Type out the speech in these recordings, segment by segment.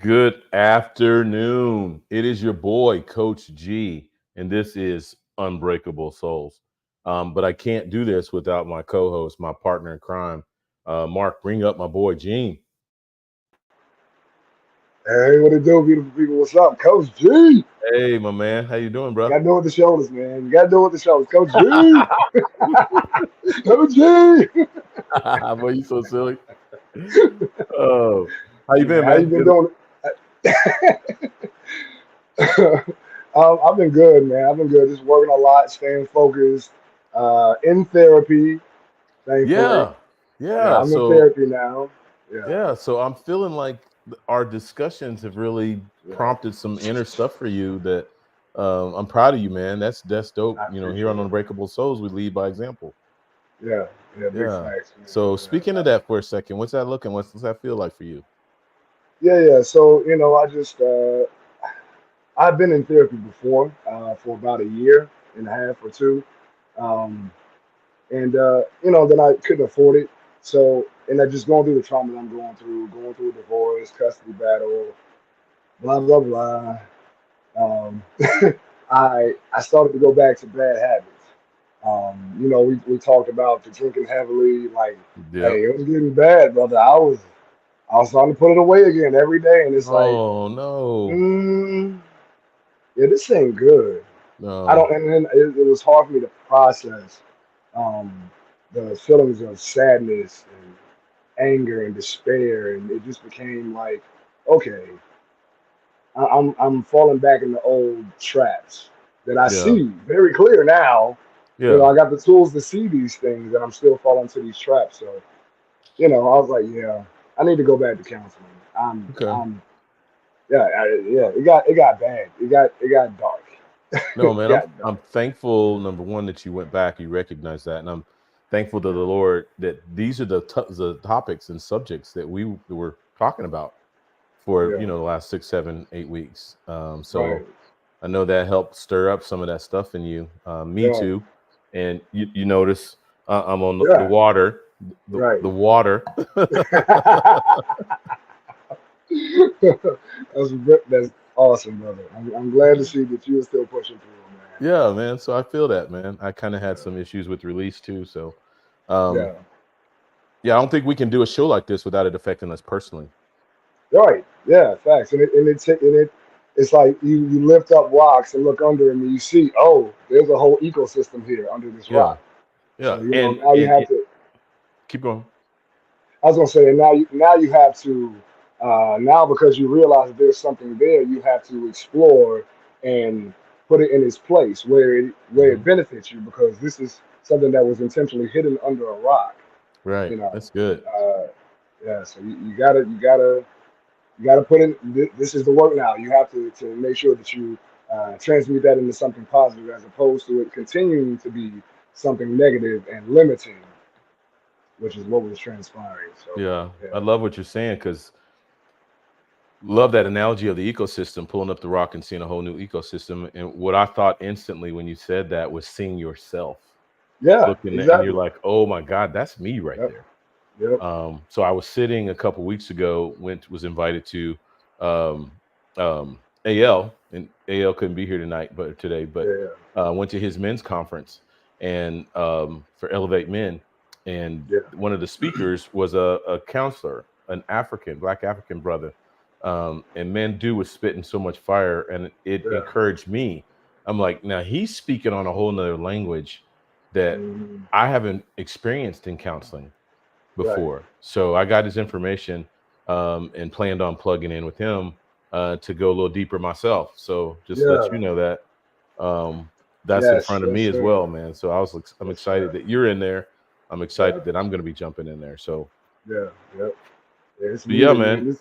Good afternoon. It is your boy, Coach G, and this is Unbreakable Souls. But I can't do this without my co-host, my partner in crime. Mark, bring up my boy Gene. Hey, what it do, beautiful people? What's up, Coach G? Hey, my man, how you doing, You bro? gotta do it with the shoulders, man. You gotta do it with the shoulders, Coach G. Coach G. Boy, you so silly. Oh, how you Man, been, how you man? been Good. doing? I've been good, man. I've been good. Just working a lot, staying focused. In therapy, thankfully. Yeah, Yeah, yeah. I'm in So therapy now. Yeah, yeah, so I'm feeling like our discussions have really yeah. prompted some inner stuff for you that I'm proud of you, man. That's dope. I You know, here on appreciate it. Unbreakable Souls, we lead by example. Yeah, yeah. Big Yeah. facts, man. So speaking of Yeah. that for a second, what's that looking? What's that feel like for you? Yeah. So I just I've been in therapy before for about a year and a half or two, um, and then I couldn't afford it. So, and I just going through the trauma that I'm going through a divorce, custody battle, blah blah blah. Um, I started to go back to bad habits. We talked about the drinking heavily. Like, Yep. hey, it was getting bad, brother. I was starting to put it away again every day, and it's like, Oh no. mm, yeah, this ain't good. I No. don't, and then it was hard for me to process um, the feelings of sadness and anger and despair, and it just became like, okay, I'm falling back into old traps that I Yeah. see very clear now. Yeah. I got the tools to see these things, and I'm still falling into these traps. So, I was like, yeah, I need to go back to counseling. Okay. Yeah, yeah. It got bad. It got dark. No, It man, I'm got I'm dark. thankful, number one, that you went back, you recognize that, and I'm thankful to the Lord that these are the topics and subjects that we were talking about for Yeah, the last 6, 7, 8 weeks. right. So I know that helped stir up some of that stuff in you. Me Yeah, too. And you notice I'm on the yeah, water, right. the water. That's awesome, brother. I'm glad to see that you're still pushing through, man. Yeah, man. So I feel that, man. I kind of had some issues with release too. So um, Yeah, yeah, I don't think we can do a show like this without it affecting us personally. right. Yeah, facts. It's like you lift up rocks and look under them, and you see, oh, there's a whole ecosystem here under this Yeah, rock. yeah. So And now you and have it, to. keep going. I was gonna say, and now you have to now because you realize that there's something there, you have to explore and put it in its place where it Hmm. benefits you because this is something that was intentionally hidden under a rock. Right. You know, That's good. uh, yeah. So you gotta put in. This is the work now. You have to make sure that you transmute that into something positive as opposed to it continuing to be something negative and limiting, which is what was transpiring. So Yeah, I yeah. love what you're saying because love that analogy of the ecosystem, pulling up the rock and seeing a whole new ecosystem. And what I thought instantly when you said that was seeing yourself, Yeah, looking at, and you're exactly. like, oh my God, that's me right Yep, there. yep. So I was sitting a couple weeks ago, was invited to um, AL, and AL couldn't be here tonight, but today, Yeah, but yeah, went to his men's conference and for Elevate Men, and yeah, one of the speakers was a counselor, an Black African brother, and man, dude was spitting so much fire, and it yeah. encouraged me. I'm like, now he's speaking on a whole nother language that Mhm. I haven't experienced in counseling Right. before. So I got his information and planned on plugging in with him to go a little deeper myself. So just let you Yeah. know that that's in Yes, front of yes, me as sir. well, man. So I'm Yes, excited sir. that you're in there. I'm Yeah, excited that I'm going to be jumping in there. So, yeah, yep. Yeah, it's but yeah, needed, man. man.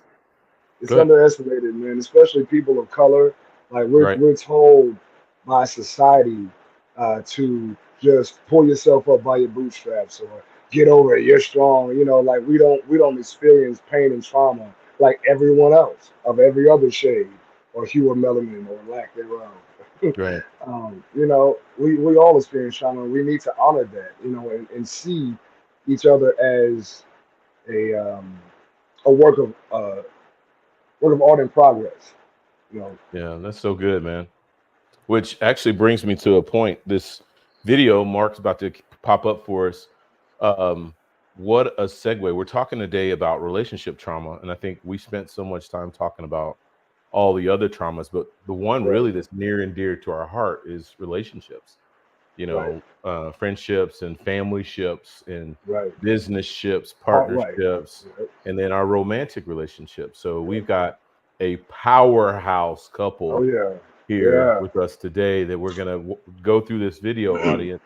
It's Go ahead. underestimated, man. Especially people of color. Like we're Right. we're told by society to just pull yourself up by your bootstraps or get over it. You're strong. Like we don't experience pain and trauma like everyone else of every other shade or hue of melanin or lack thereof. Right. We all experience trauma. We need to honor that, and see each other as a a work of art in progress. You know, Yeah, that's so good, man. Which actually brings me to a point. This video Mark's about to pop up for us. Um, what a segue. We're talking today about relationship trauma, and I think we spent so much time talking about all the other traumas, but the one right, really that's near and dear to our heart is relationships. right, Friendships and family ships and right, business ships, right, partnerships, right, and then our romantic relationships. So right. we've got a powerhouse Oh couple yeah, here yeah, with us today that we're going to go through this video audience.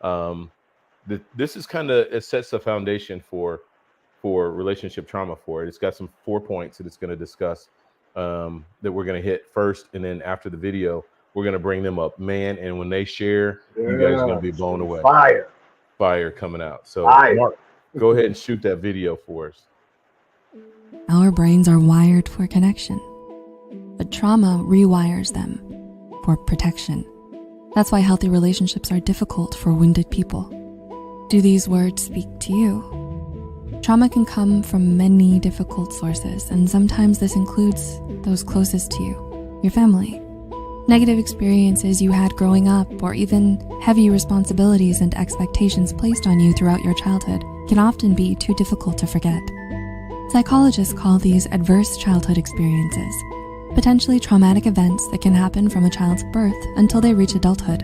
Um, this is kind of, it sets the foundation for relationship trauma for it. It's got some 4 points that it's going to discuss, that we're going to hit first, and then after the video we're going to bring them up, man, and when they share, you guys are going yeah. to be It's blown gonna be away. fire, Fire coming out. So fire. Mark, go ahead and shoot that video for us. Our brains are wired for connection, but trauma rewires them for protection. That's why healthy relationships are difficult for wounded people. Do these words speak to you? Trauma can come from many difficult sources, and sometimes this includes those closest to you, your family. Negative experiences you had growing up, or even heavy responsibilities and expectations placed on you throughout your childhood can often be too difficult to forget. Psychologists call these adverse childhood experiences, potentially traumatic events that can happen from a child's birth until they reach adulthood.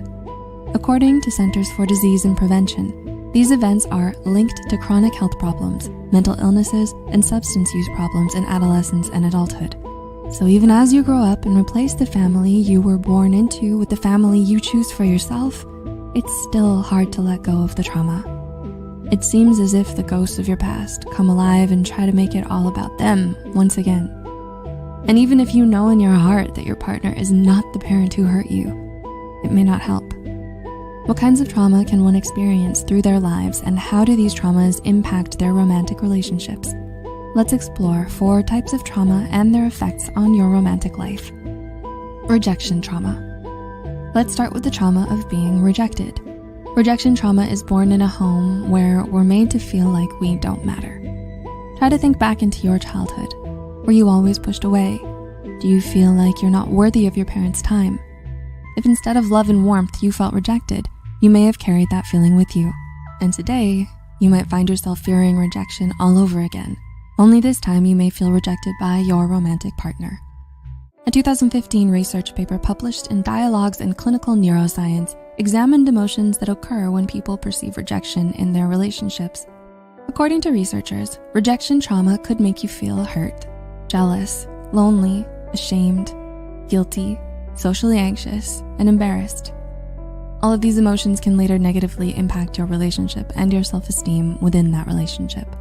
According to Centers for Disease and Prevention, these events are linked to chronic health problems, mental illnesses, and substance use problems in adolescence and adulthood. So even as you grow up and replace the family you were born into with the family you choose for yourself, it's still hard to let go of the trauma. It seems as if the ghosts of your past come alive and try to make it all about them once again. And even if you know in your heart that your partner is not the parent who hurt you, it may not help. What kinds of trauma can one experience through their lives, and how do these traumas impact their romantic relationships? Let's explore 4 types of trauma and their effects on your romantic life. Rejection trauma. Let's start with the trauma of being rejected. Rejection trauma is born in a home where we're made to feel like we don't matter. Try to think back into your childhood. Were you always pushed away? Do you feel like you're not worthy of your parents' time? If instead of love and warmth you felt rejected, you may have carried that feeling with you. And today, you might find yourself fearing rejection all over again. Only this time you may feel rejected by your romantic partner. A 2015 research paper published in Dialogues in Clinical Neuroscience examined emotions that occur when people perceive rejection in their relationships. According to researchers, rejection trauma could make you feel hurt, jealous, lonely, ashamed, guilty, socially anxious, and embarrassed. All of these emotions can later negatively impact your relationship and your self-esteem within that relationship.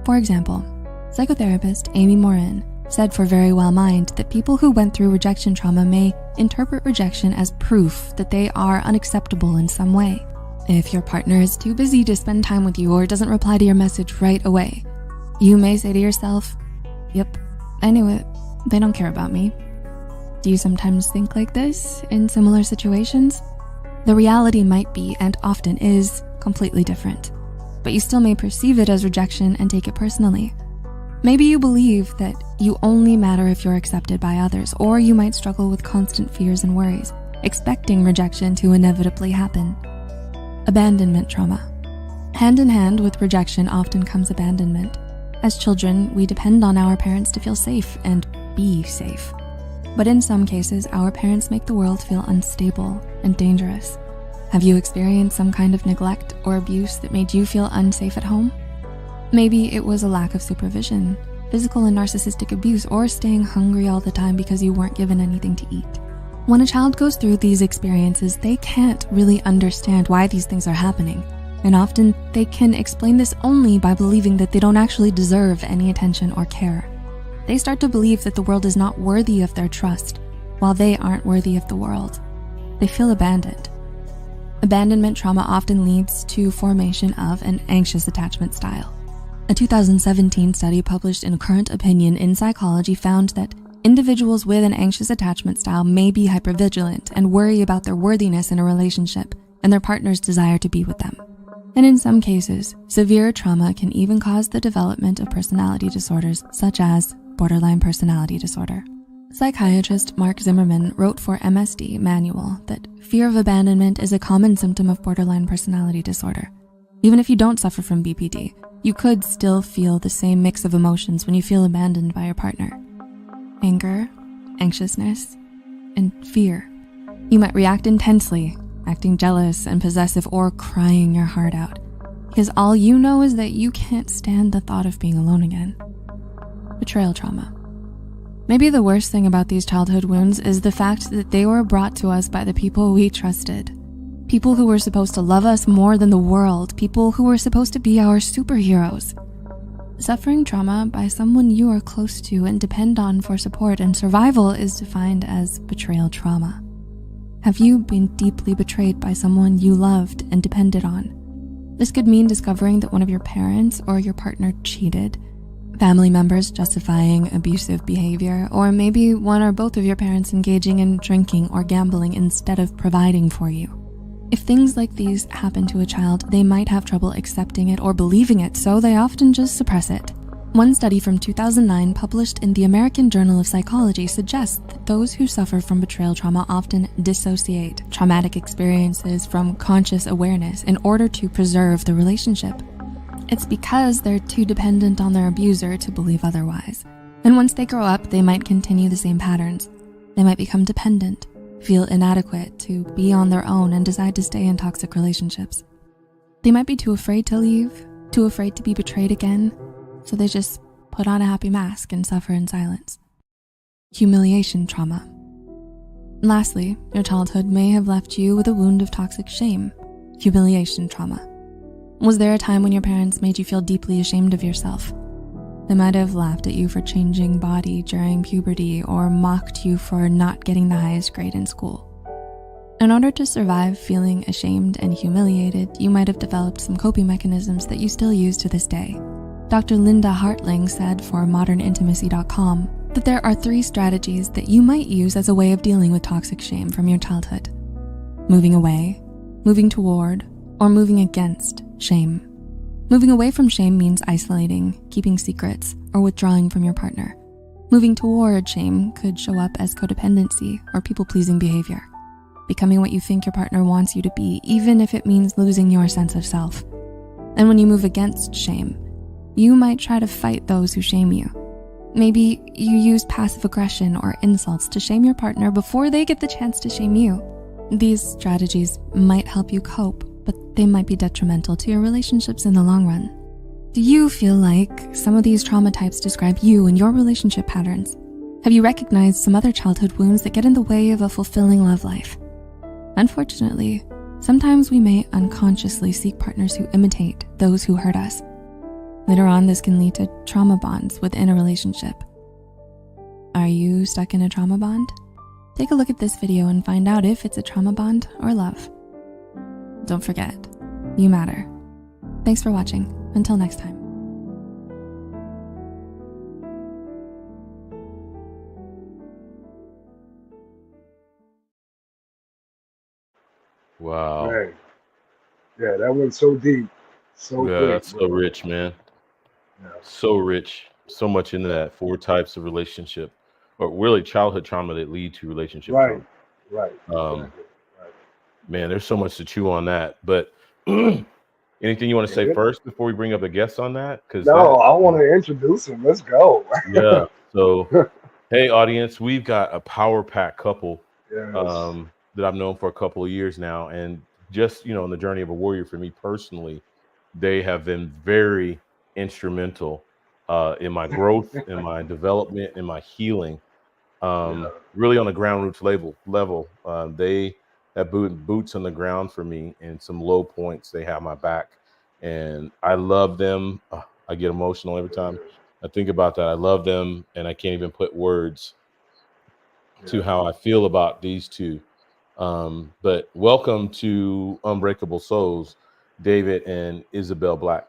For example, psychotherapist Amy Morin said for Very Well Mind that people who went through rejection trauma may interpret rejection as proof that they are unacceptable in some way. If your partner is too busy to spend time with you or doesn't reply to your message right away, you may say to yourself, "Yep, I knew it. They don't care about me." Do you sometimes think like this in similar situations? The reality might be, and often is, completely different, but you still may perceive it as rejection and take it personally. Maybe you believe that you only matter if you're accepted by others, or you might struggle with constant fears and worries, expecting rejection to inevitably happen. Abandonment trauma. Hand in hand with rejection often comes abandonment. As children, we depend on our parents to feel safe and be safe. But in some cases, our parents make the world feel unstable and dangerous. Have you experienced some kind of neglect or abuse that made you feel unsafe at home? Maybe it was a lack of supervision, physical and narcissistic abuse, or staying hungry all the time because you weren't given anything to eat. When a child goes through these experiences, they can't really understand why these things are happening. And often they can explain this only by believing that they don't actually deserve any attention or care. They start to believe that the world is not worthy of their trust, while they aren't worthy of the world. They feel abandoned. Abandonment trauma often leads to formation of an anxious attachment style. A 2017 study published in Current Opinion in Psychology found that individuals with an anxious attachment style may be hypervigilant and worry about their worthiness in a relationship and their partner's desire to be with them. And in some cases, severe trauma can even cause the development of personality disorders such as borderline personality disorder. Psychiatrist Mark Zimmerman wrote for MSD Manual that fear of abandonment is a common symptom of borderline personality disorder. Even if you don't suffer from BPD, you could still feel the same mix of emotions when you feel abandoned by your partner. Anger, anxiousness, and fear. You might react intensely, acting jealous and possessive, or crying your heart out, because all you know is that you can't stand the thought of being alone again. Betrayal trauma. Maybe the worst thing about these childhood wounds is the fact that they were brought to us by the people we trusted. People who were supposed to love us more than the world, people who were supposed to be our superheroes. Suffering trauma by someone you are close to and depend on for support and survival is defined as betrayal trauma. Have you been deeply betrayed by someone you loved and depended on? This could mean discovering that one of your parents or your partner cheated, family members justifying abusive behavior, or maybe one or both of your parents engaging in drinking or gambling instead of providing for you. If things like these happen to a child, they might have trouble accepting it or believing it, so they often just suppress it. One study from 2009 published in the American Journal of Psychology suggests that those who suffer from betrayal trauma often dissociate traumatic experiences from conscious awareness in order to preserve the relationship. It's because they're too dependent on their abuser to believe otherwise. And once they grow up, they might continue the same patterns. They might become dependent, feel inadequate to be on their own, and decide to stay in toxic relationships. They might be too afraid to leave, too afraid to be betrayed again, so they just put on a happy mask and suffer in silence. Humiliation trauma. Lastly, your childhood may have left you with a wound of toxic shame, humiliation trauma. Was there a time when your parents made you feel deeply ashamed of yourself? They might have laughed at you for changing body during puberty or mocked you for not getting the highest grade in school. In order to survive feeling ashamed and humiliated, you might have developed some coping mechanisms that you still use to this day. Dr. Linda Hartling said for modernintimacy.com that there are 3 strategies that you might use as a way of dealing with toxic shame from your childhood: moving away, moving toward, or moving against shame. Moving away from shame means isolating, keeping secrets, or withdrawing from your partner. Moving toward shame could show up as codependency or people-pleasing behavior, becoming what you think your partner wants you to be, even if it means losing your sense of self. And when you move against shame, you might try to fight those who shame you. Maybe you use passive aggression or insults to shame your partner before they get the chance to shame you. These strategies might help you cope, but they might be detrimental to your relationships in the long run. Do you feel like some of these trauma types describe you and your relationship patterns? Have you recognized some other childhood wounds that get in the way of a fulfilling love life? Unfortunately, sometimes we may unconsciously seek partners who imitate those who hurt us. Later on, this can lead to trauma bonds within a relationship. Are you stuck in a trauma bond? Take a look at this video and find out if it's a trauma bond or love. Don't forget, you matter. Thanks for watching. Until next time. Wow. Right. Yeah, that went so deep, so Yeah, quick. that's so rich, man. Yeah. So rich. So much into that. 4 types of relationship, or really childhood trauma that lead to relationship Right, trauma. right, exactly. Right. Man, there's so much to chew on that. But anything you want to say Yeah. first before we bring up a guest on that? Because No, I want to introduce him. Let's go. yeah. So, hey, audience, we've got a power pack couple Yes. that I've known for a couple of years now, and just in the journey of a warrior for me personally, they have been very instrumental in my growth, in my development, in my healing. Really on the ground roots level. They have boots on the ground for me, and some low points. They have my back, and I love them. I get emotional every time I think about that. I love them, and I can't even put words to how I feel about these two. But welcome to Unbreakable Souls, David and Isabel Black.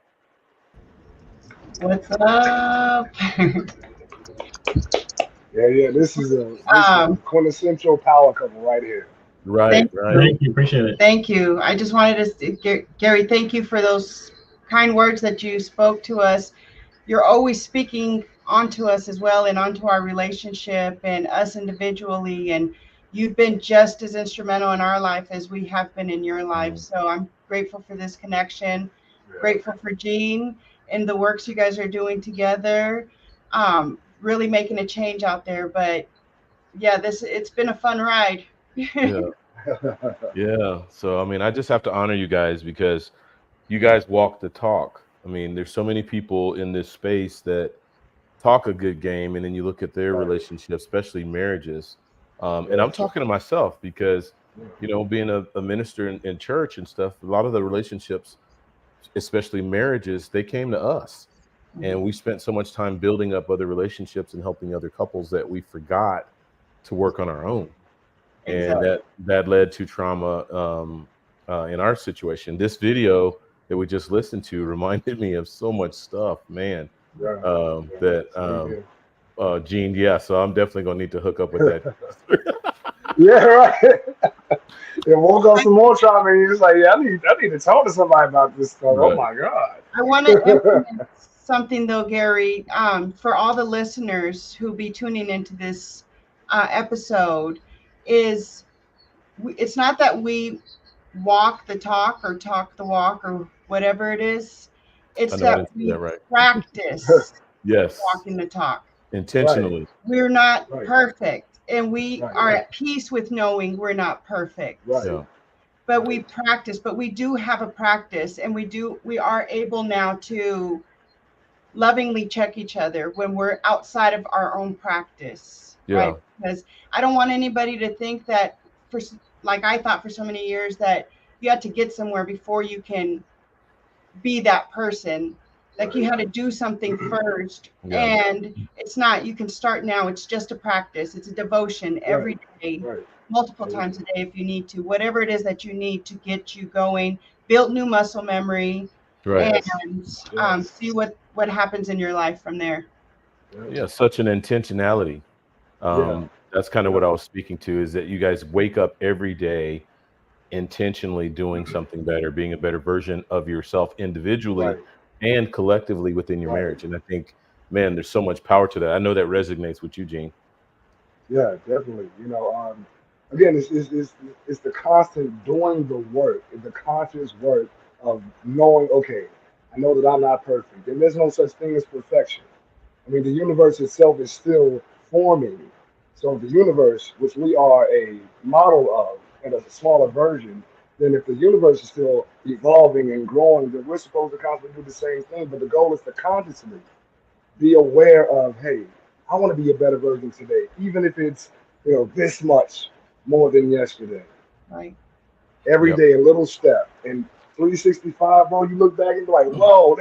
What's up? Yeah. This is a quintessential power couple right here. Right, right. Thank you. Appreciate it. Thank you. I just wanted to, Gary, thank you for those kind words that you spoke to us. You're always speaking onto us as well and onto our relationship and us individually. And you've been just as instrumental in our life as we have been in your life. So I'm grateful for this connection, grateful for Gene and the works you guys are doing together, really making a change out there. But yeah, it's been a fun ride. Yeah. Yeah. So, I mean, I just have to honor you guys because you guys walk the talk. I mean, there's so many people in this space that talk a good game, and then you look at their relationships, especially marriages. And I'm talking to myself because, being a minister in church and stuff, a lot of the relationships, especially marriages, they came to us. And we spent so much time building up other relationships and helping other couples that we forgot to work on our own. And that led to trauma in our situation. This video that we just listened to reminded me of so much stuff, man. Gene, yeah. So I'm definitely gonna need to hook up with that. Yeah, right. It woke up some more trauma, and he was like, "Yeah, I need to talk to somebody about this stuff." Right. Oh my God. I want to implement something though, Gary, for all the listeners who be tuning into this episode. It's not that we walk the talk or talk the walk or whatever it is. It's that we practice Yes, walking the talk intentionally. We're not perfect, and we are at peace with knowing we're not perfect. Yeah. But we practice, but we do have a practice, and we are able now to lovingly check each other when we're outside of our own practice. Right? Because I don't want anybody to think that, like I thought for so many years, that you had to get somewhere before you can be that person. Like you had to do something first, and it's not. You can start now. It's just a practice. It's a devotion every day, multiple times a day if you need to. Whatever it is that you need to get you going, build new muscle memory, and see what happens in your life from there. Yeah, such an intentionality. That's kind of what I was speaking to, is that you guys wake up every day intentionally doing something better, being a better version of yourself individually and collectively within your marriage. And I think, man, there's so much power to that. I know that resonates with you, Gene. Yeah, definitely. Again, it's the constant doing the work, the conscious work of knowing, okay, I know that I'm not perfect, and there's no such thing as perfection. I mean, the universe itself is still forming. So the universe, which we are a model of, and a smaller version, then if the universe is still evolving and growing, then we're supposed to constantly do the same thing. But the goal is to consciously be aware of, hey, I want to be a better version today, even if it's this much more than yesterday. Right. Every day, a little step. And 365, bro, you look back and be like, whoa,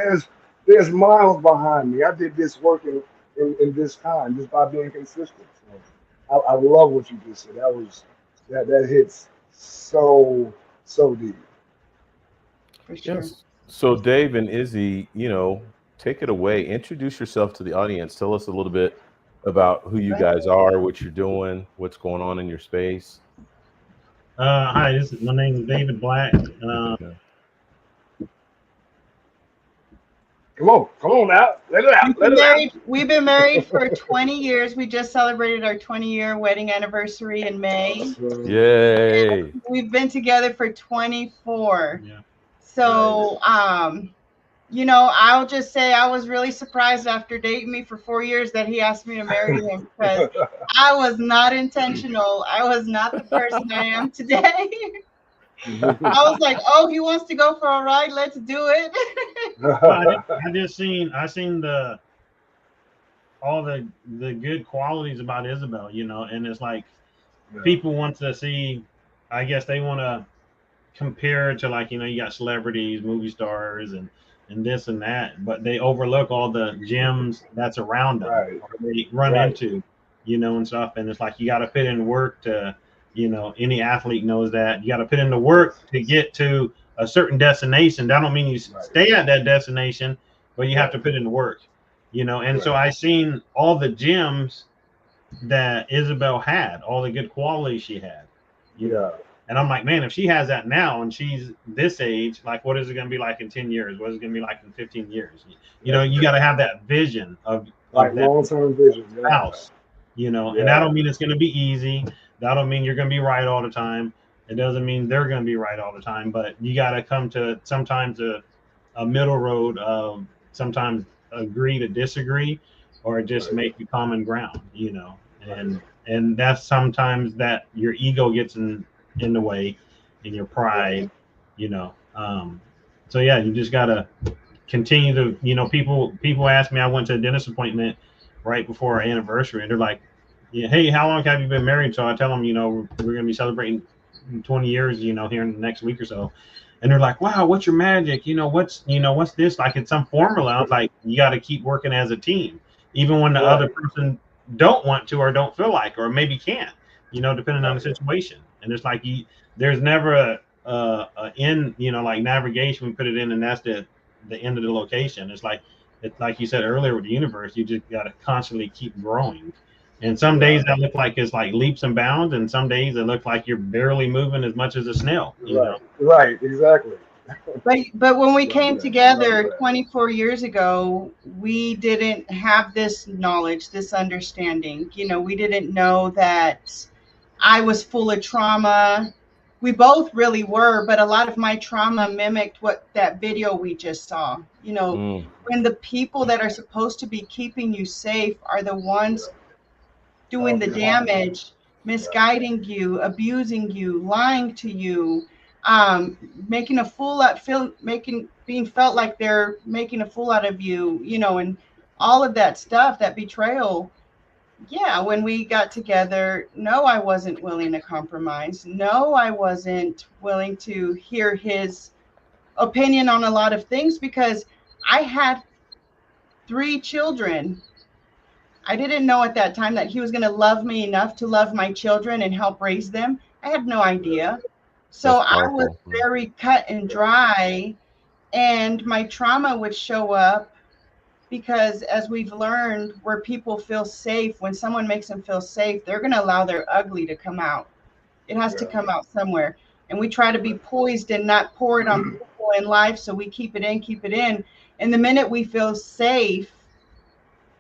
there's miles behind me. I did this work in this time just by being consistent. So I love what you just said. That hits so deep. For sure. Yes. So Dave and Izzy, take it away. Introduce yourself to the audience. Tell us a little bit about who you guys are, what you're doing, what's going on in your space. Hi, my name is David Black. Come on now. Let it out. We've been married for 20 years. We just celebrated our 20-year wedding anniversary in May. Yay. And we've been together for 24. Yeah. So, I'll just say I was really surprised after dating me for 4 years that he asked me to marry him, because I was not intentional. I was not the person I am today. I was like, oh, he wants to go for a ride. Let's do it. I seen all the good qualities about Isabel, and it's like people want to see, I guess they want to compare it to, like, you got celebrities, movie stars, and this and that, but they overlook all the gems that's around them, or they run into, and stuff. And it's like, you got to put in work to, any athlete knows that you got to put in the work to get to a certain destination. That don't mean you stay at that destination, but you have to put in the work, And so I seen all the gems that Isabel had, all the good qualities she had. And I'm like, man, if she has that now and she's this age, like, what is it going to be like in 10 years? What is it going to be like in 15 years? You know, you got to have that vision of like that long-term vision. Yeah. spouse, you know, and that don't mean it's going to be easy. That don't mean you're going to be right all the time. It doesn't mean they're going to be right all the time, but you got to come to sometimes a middle road of sometimes agree to disagree or just make a common ground, you know, and that's sometimes that your ego gets in the way and your pride, you know. So yeah, you just got to continue to, you know, people ask me, I went to a dentist appointment right before our anniversary and they're like, yeah, hey, how long have you been married? So I tell them, you know, we're going to be celebrating 20 years, you know, here in the next week or so. And they're like, wow, what's your magic? You know, what's this? Like it's some formula. I was like, you got to keep working as a team, even when the other person don't want to or don't feel like, or maybe can't, you know, depending on the situation. And it's like, there's never a end, you know, like navigation, we put it in and that's the end of the location. It's like you said earlier with the universe, you just got to constantly keep growing. And some days that look like it's like leaps and bounds, and some days it look like you're barely moving as much as a snail. You know? Right, exactly. But when we came together 24 years ago, we didn't have this knowledge, this understanding. You know, we didn't know that I was full of trauma. We both really were, but a lot of my trauma mimicked what that video we just saw. You know, when the people that are supposed to be keeping you safe are the ones doing the damage, misguiding you, abusing you, lying to you, making a fool out, being felt like they're making a fool out of you, you know, and all of that stuff, that betrayal. Yeah, when we got together, no, I wasn't willing to compromise. No, I wasn't willing to hear his opinion on a lot of things because I had 3 children. I didn't know at that time that he was going to love me enough to love my children and help raise them. I had no idea. So I was very cut and dry, and my trauma would show up because, as we've learned, where people feel safe, when someone makes them feel safe, they're going to allow their ugly to come out. It has to come out somewhere. And we try to be poised and not pour it on people in life. So we keep it in. And the minute we feel safe,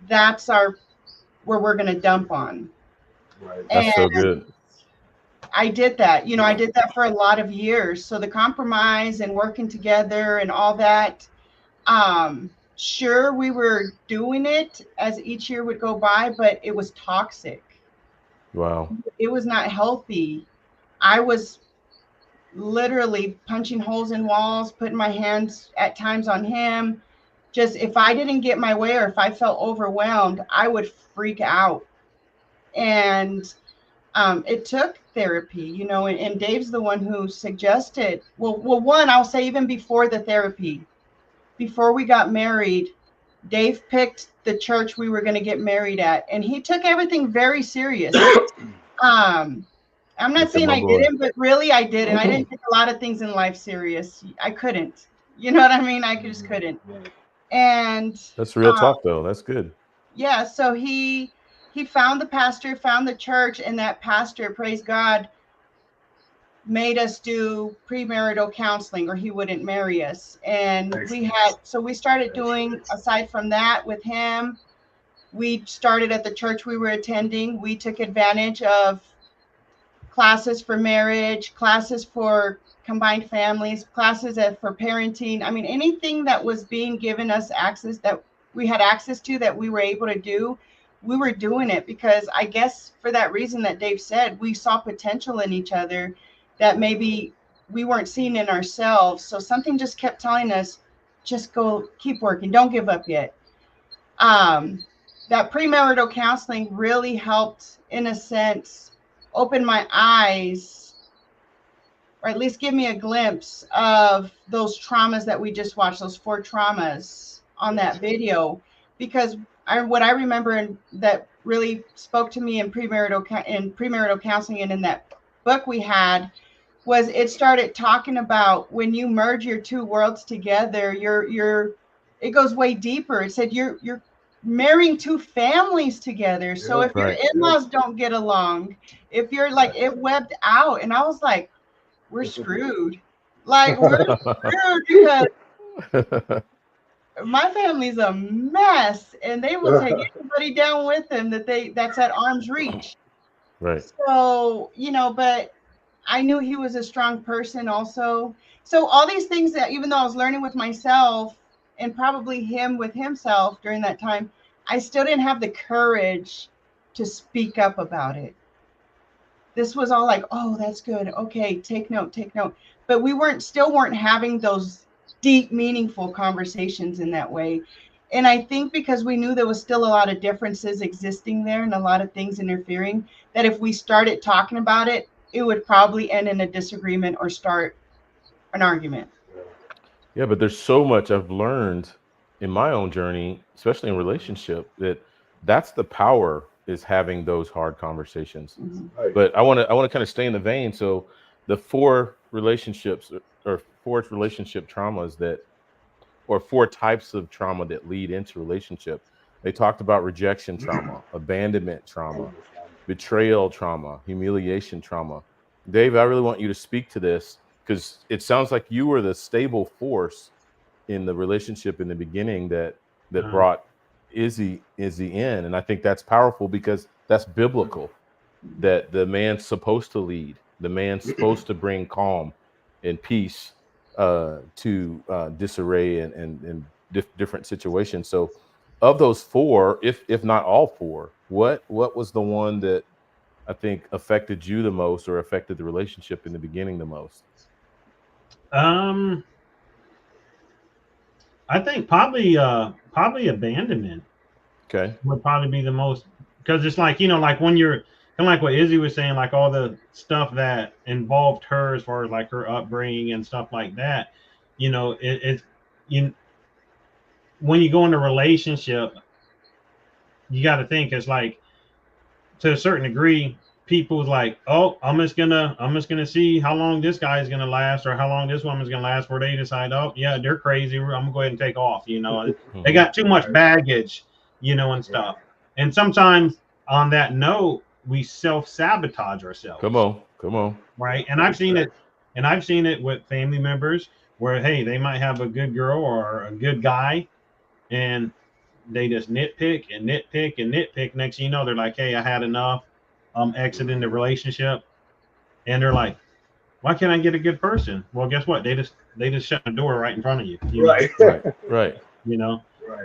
that's where we're going to dump on. Right. That's so good. I did that. You know, I did that for a lot of years. So the compromise and working together and all that, sure, we were doing it as each year would go by, but it was toxic. Wow. It was not healthy. I was literally punching holes in walls, putting my hands at times on him. Just if I didn't get my way or if I felt overwhelmed, I would freak out. And it took therapy, you know, and Dave's the one who suggested, well, one, I'll say even before the therapy, before we got married, Dave picked the church we were going to get married at, and he took everything very serious. I'm not saying I didn't, but really I did. And I didn't take a lot of things in life serious. I couldn't, you know what I mean? I just couldn't. And that's real talk though. That's good. Yeah. So he found the pastor, found the church, and that pastor, praise God, made us do premarital counseling or he wouldn't marry us. And we started doing, aside from that with him, we started at the church we were attending. We took advantage of classes for marriage, classes for combined families, classes for parenting. I mean, anything that was being given us access, that we had access to, that we were able to do, we were doing it because I guess for that reason that Dave said, we saw potential in each other that maybe we weren't seeing in ourselves. So something just kept telling us, just go, keep working, don't give up yet. That premarital counseling really helped, in a sense, open my eyes, or at least give me a glimpse of those traumas that we just watched, those 4 traumas on that video. Because what I remember and that really spoke to me in premarital counseling and in that book we had was it started talking about when you merge your 2 worlds together, it goes way deeper. It said you're marrying 2 families together. So if your in-laws don't get along, if you're like, it webbed out. And I was like, we're screwed. Like, we're screwed because my family's a mess, and they will take anybody down with them that's at arm's reach. Right. So, but I knew he was a strong person also. So all these things that, even though I was learning with myself and probably him with himself during that time, I still didn't have the courage to speak up about it. This was all like, oh, that's good. Okay, take note. But we still weren't having those deep, meaningful conversations in that way. And I think because we knew there was still a lot of differences existing there and a lot of things interfering, that if we started talking about it, it would probably end in a disagreement or start an argument. Yeah, but there's so much I've learned in my own journey, especially in relationship, that's the power, is having those hard conversations. Mm-hmm. Right. But I want to kind of stay in the vein. So the 4 relationships or 4 relationship traumas or 4 types of trauma that lead into relationship. They talked about rejection trauma, abandonment trauma, betrayal trauma, humiliation trauma. Dave, I really want you to speak to this, because it sounds like you were the stable force in the relationship in the beginning that brought Izzy in. And I think that's powerful, because that's biblical, that the man's supposed to lead. The man's supposed to bring calm and peace to disarray and different situations. So of those 4, if not all 4, what was the one that I think affected you the most, or affected the relationship in the beginning the most? I think probably abandonment. Okay. Would probably be the most, because it's like, like when you're kind of like what Izzy was saying, like all the stuff that involved her as far as like her upbringing and stuff like that, when you go into a relationship, you got to think, it's like, to a certain degree, people's like, oh, I'm just gonna see how long this guy is gonna last, or how long this woman's gonna last, where they decide, oh yeah, they're crazy, I'm gonna go ahead and take off. They got too much baggage, and stuff. And sometimes on that note, we self-sabotage ourselves. Come on. Right. And I've seen it with family members where, hey, they might have a good girl or a good guy, and they just nitpick. Next thing you know, they're like, hey, I had enough. I'm exiting the relationship. And they're like, why can't I get a good person? Well, guess what? They just shut the door right in front of you. Right. Right.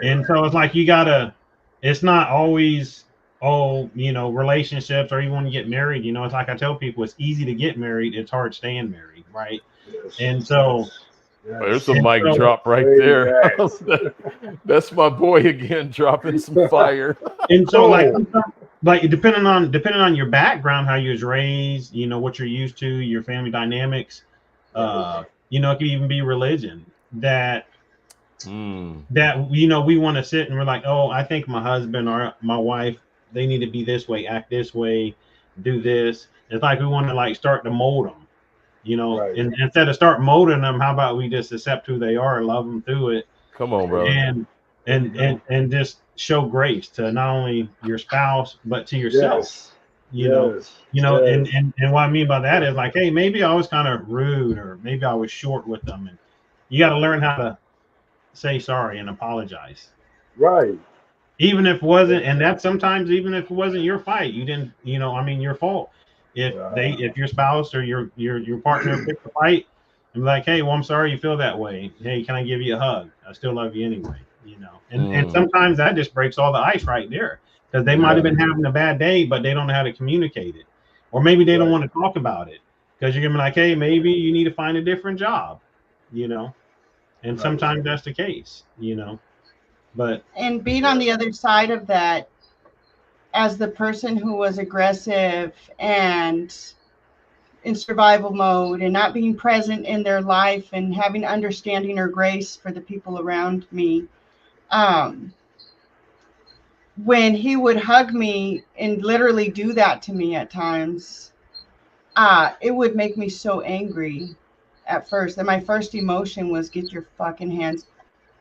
And so it's like, it's not always, relationships, or even when you get married, it's like I tell people, it's easy to get married. It's hard staying married. Right. Yes. And so, there's a mic drop right there. That's my boy again, dropping some fire. And so like depending on your background, how you was raised, what you're used to, your family dynamics, it could even be religion that we want to sit and we're like, oh, I think my husband or my wife, they need to be this way, act this way, do this. It's like we want to like start to mold them. And instead of start molding them, how about we just accept who they are and love them through it? Come on, bro. And just show grace to not only your spouse but to yourself. And what I mean by that is like, hey, maybe I was kind of rude, or maybe I was short with them, and you got to learn how to say sorry and apologize. Right. Even if it wasn't, and that sometimes even if it wasn't your fight, you didn't, your fault. If your spouse or your partner picked a fight, and be like, hey, well, I'm sorry you feel that way. Hey, can I give you a hug? I still love you anyway. And sometimes that just breaks all the ice right there, because they might have been having a bad day, but they don't know how to communicate it, or maybe they don't want to talk about it, because you're gonna be like, hey, maybe you need to find a different job, and sometimes that's the case, but and being on the other side of that, as the person who was aggressive and in survival mode and not being present in their life and having understanding or grace for the people around me, when he would hug me and literally do that to me at times, it would make me so angry at first. And my first emotion was, get your fucking hands.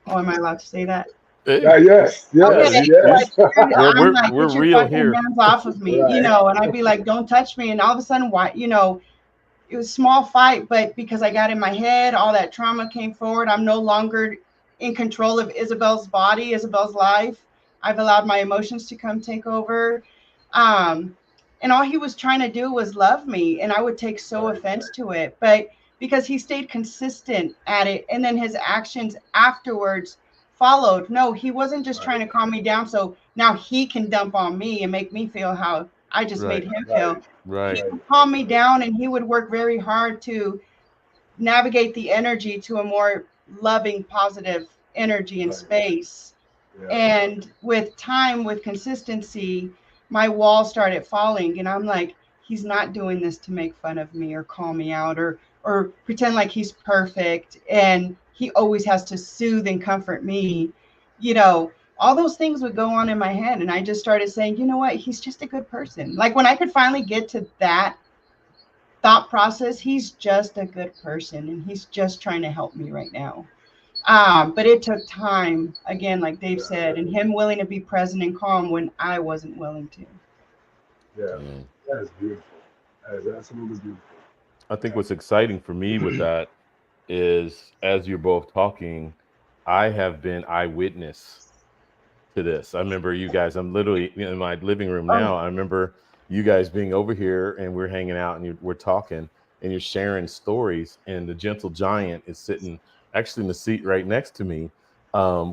Oh, am I allowed to say that? Yes. Okay. Yes. I'm like, we're get your real fucking here. hands off of me, and I'd be like, don't touch me. And all of a sudden, why, it it was a small fight, but because I got in my head, all that trauma came forward. I'm no longer in control of Isabel's body, Isabel's life. I've allowed my emotions to come take over. And all he was trying to do was love me. And I would take so offense to it. But because he stayed consistent at it, and then his actions afterwards followed. No, he wasn't just trying to calm me down so now he can dump on me and make me feel how I just made him feel. Right. He would calm me down, and he would work very hard to navigate the energy to a more loving, positive energy and space. And with time, with consistency, my wall started falling, and I'm like, he's not doing this to make fun of me or call me out or pretend like he's perfect, and he always has to soothe and comfort me. You know, all those things would go on in my head, and I just started saying, you know what, he's just a good person. Like when I could finally get to that thought process, he's just a good person, and he's just trying to help me right now. But it took time, again, like Dave said, and him willing to be present and calm when I wasn't willing to. Yeah, that is beautiful. That is absolutely beautiful. I think what's exciting for me with that is, as you're both talking, I have been eyewitness to this. I remember you guys, I'm literally in my living room now. I remember you guys being over here and we're hanging out and we're talking and you're sharing stories, and the gentle giant is sitting actually in the seat right next to me,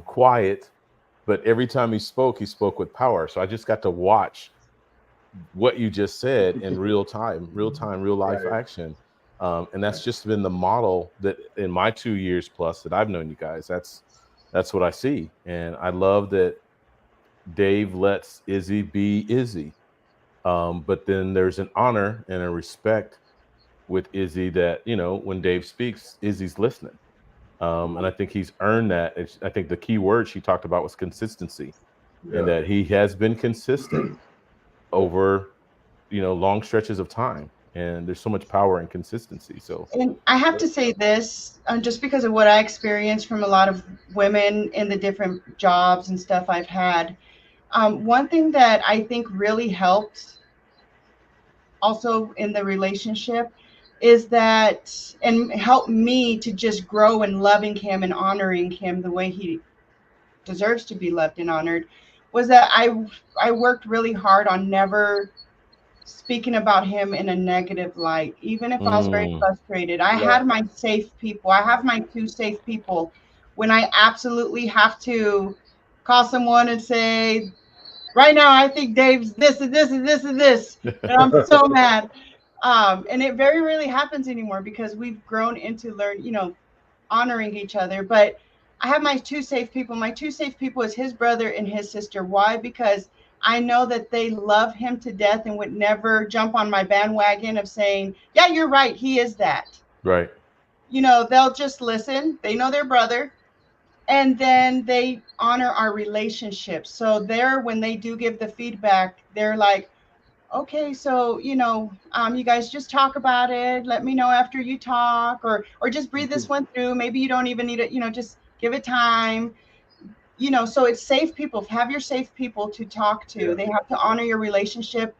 quiet, but every time he spoke with power. So I just got to watch what you just said in real time, real life action. And that's just been the model that in my 2 years plus that I've known you guys, that's what I see. And I love that Dave lets Izzy be Izzy. But then there's an honor and a respect with Izzy that, you know, when Dave speaks, Izzy's listening. And I think he's earned that. I think the key word she talked about was consistency, and that he has been consistent over, you know, long stretches of time. And there's so much power in consistency. So, and I have to say this, just because of what I experienced from a lot of women in the different jobs and stuff I've had. One thing that I think really helped also in the relationship is that, and helped me to just grow in loving him and honoring him the way he deserves to be loved and honored, was that I worked really hard on never speaking about him in a negative light, even if I was very frustrated. I had my safe people. I have my 2 safe people. When I absolutely have to call someone and say, right now, I think Dave's this and this and this and this, and I'm so mad. And it very rarely happens anymore because we've grown into honoring each other. But I have my 2 safe people. My 2 safe people is his brother and his sister. Why? Because I know that they love him to death and would never jump on my bandwagon of saying, yeah, you're right, he is that. right. You know, they'll just listen. They know their brother. And then they honor our relationship. So when they do give the feedback, they're like, okay, so, you guys just talk about it. Let me know after you talk, or just breathe this one through. Maybe you don't even need it, just give it time. So it's safe people. Have your safe people to talk to. They have to honor your relationship,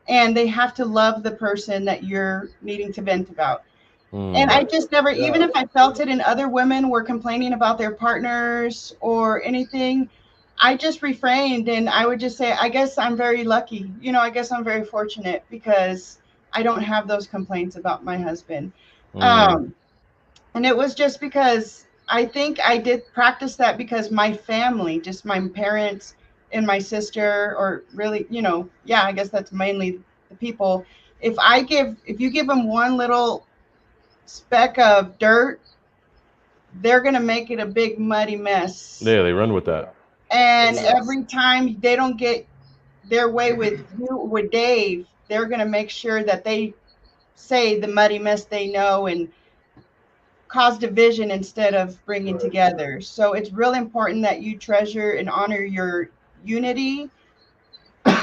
and they have to love the person that you're needing to vent about. And I just never, even if I felt it and other women were complaining about their partners or anything, I just refrained, and I would just say, I guess I'm very lucky. I guess I'm very fortunate because I don't have those complaints about my husband. And it was just because I think I did practice that because my family, just my parents and my sister, or really, I guess that's mainly the people. If you give them one little speck of dirt, they're going to make it a big muddy mess. Yeah, they run with that. And every time they don't get their way with Dave, they're going to make sure that they say the muddy mess they know and cause division instead of bringing together. So it's real important that you treasure and honor your unity,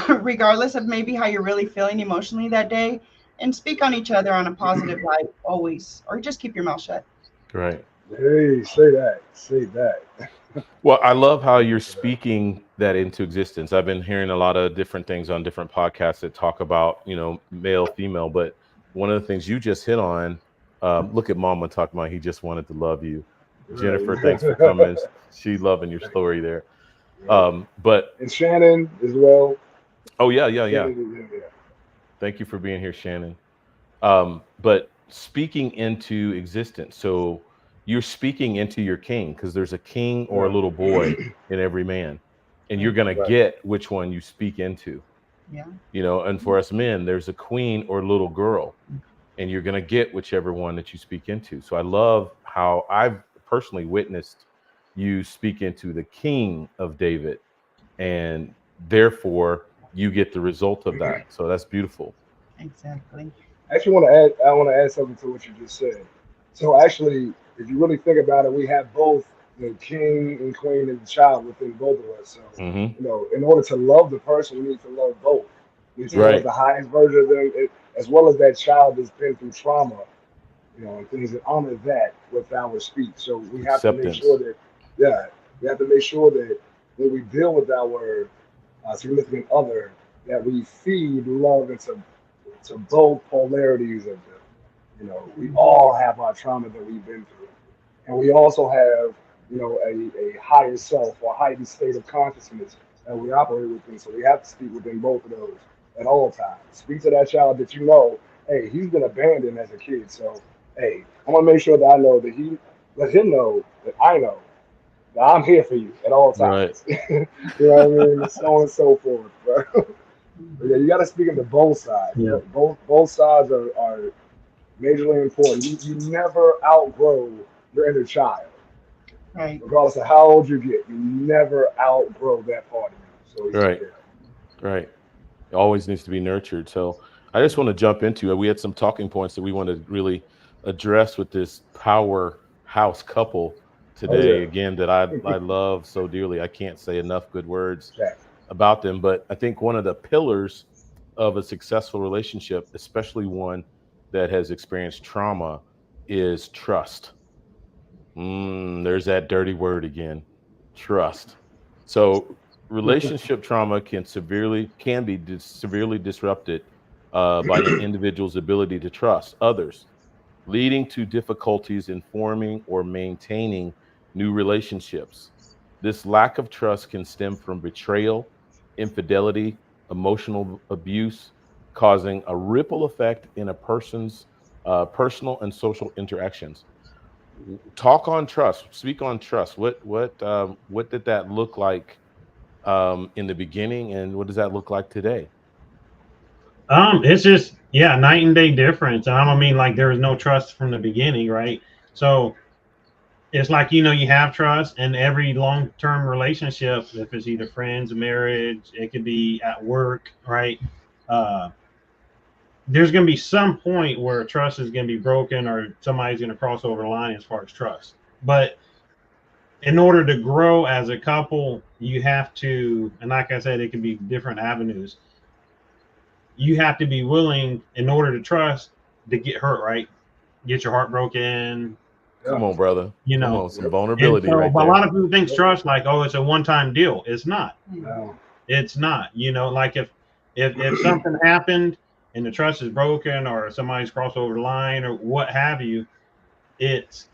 regardless of maybe how you're really feeling emotionally that day, and speak on each other on a positive light always, or just keep your mouth shut. Right. Hey, say that. Well, I love how you're speaking that into existence. I've been hearing a lot of different things on different podcasts that talk about, male, female, but one of the things you just hit on, look at Mama talking about he just wanted to love you. Jennifer, Right. thanks for coming. She loving your story there. Right. But And Shannon as well. oh yeah. Shannon, yeah. Thank you for being here, Shannon. But speaking into existence. So you're speaking into your king because there's a king or a Yeah. little boy in every man, and you're gonna Right. get which one you speak into. Yeah. You know, and for us men, there's a queen or little girl, and you're gonna get whichever one that you speak into. So I love how I've personally witnessed you speak into the king of David, and therefore you get the result of that. So that's beautiful. Exactly. Actually, want to add. I want to add something to what you just said. So actually, if you really think about it, we have both the king and queen and the child within both of us. So Hmm. in order to love the person, we need to love both. We need to Yeah. love Right. the highest version of them, as well as that child that's been through trauma. And things that honor that with our speech. So we have to make sure Acceptance. that, yeah, we have to make sure that when we deal with our significant other, that we feed love into both polarities of them. We all have our trauma that we've been through, and we also have, a higher self or heightened state of consciousness that we operate within. So we have to speak within both of those at all times. Speak to that child that hey, he's been abandoned as a kid. So, hey, I want to make sure that I know that let him know that I know that I'm here for you at all Right. times. You know what I mean? And so on and so forth, bro. But yeah, you got to speak into both sides. Yeah. Both sides are majorly important. You never outgrow your inner child, Right. regardless of how old you get. You never outgrow that part of you. So Right. yeah, Right. It always needs to be nurtured. So I just want to jump into it. We had some talking points that we want to really address with this powerhouse couple oh today. yeah, Again, that I love so dearly. I can't say enough good words Jack. about them. But I think one of the pillars of a successful relationship, especially one that has experienced trauma, is trust. There's that dirty word again, trust. So relationship trauma can be severely disrupted by an individual's ability to trust others, leading to difficulties in forming or maintaining new relationships. This lack of trust can stem from betrayal, infidelity, emotional abuse, causing a ripple effect in a person's personal and social interactions. Talk on trust. Speak on trust. What did that look like in the beginning, and what does that look like today? It's just night and day difference. And I don't mean like there was no trust from the beginning, right? So it's like you have trust in every long-term relationship. If it's either friends, marriage, it could be at work, right? Uh, there's going to be some point where trust is going to be broken, or somebody's going to cross over the line as far as trust. But in order to grow as a couple, you have to, and like I said, it can be different avenues. You have to be willing, in order to trust, to get hurt, right? Get your heart broken, Yeah, Come on, brother. you Come know. on, some yep, And vulnerability so, right but a there. lot of people think yep. trust like, oh, it's a one-time deal. It's not. No, It's not. Like if something happened and the trust is broken, or somebody's crossed over the line, or what have you, it's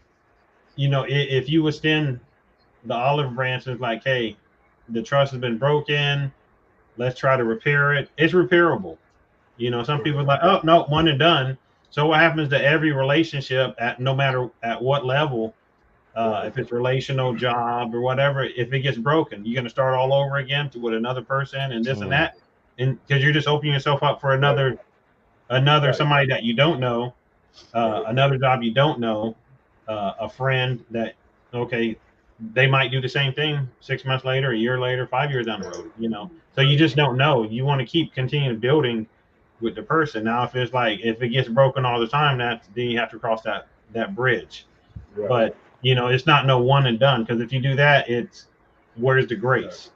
if you extend the olive branch, it's like, hey, the trust has been broken. Let's try to repair it. It's repairable. Some people are like, oh no, one and done. So what happens to every relationship, at no matter at what level, right, if it's relational, job, or whatever, if it gets broken, you're going to start all over again with another person and this and Mm, that, and because you're just opening yourself up for right, another right, somebody that you don't know, right, another job you don't know, a friend that, okay, they might do the same thing 6 months later, a year later, 5 years down the road. So you just don't know. You want to keep continuing building with the person. Now, if it gets broken all the time, then you have to cross that bridge. right. But it's not no one and done, because if you do that, it's where's the Exactly. grace?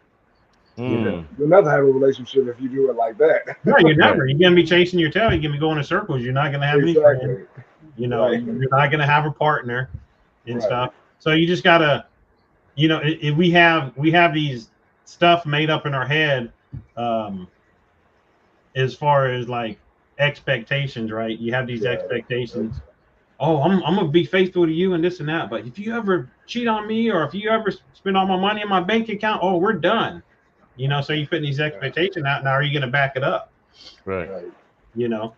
Yeah, mm, you'll never have a relationship if you do it like that. No, you're right. never. You're gonna be chasing your tail. You're gonna be going in circles. You're not gonna have any friends. Exactly. Right, You're not gonna have a partner and right, stuff. So you just gotta, we have these stuff made up in our head, um, as far as like expectations, right? You have these expectations. Oh, I'm gonna be faithful to you and this and that. But if you ever cheat on me, or if you ever spend all my money in my bank account, oh, we're done. You know, so you put these expectations out. Now, are you gonna back it up? Right. You know.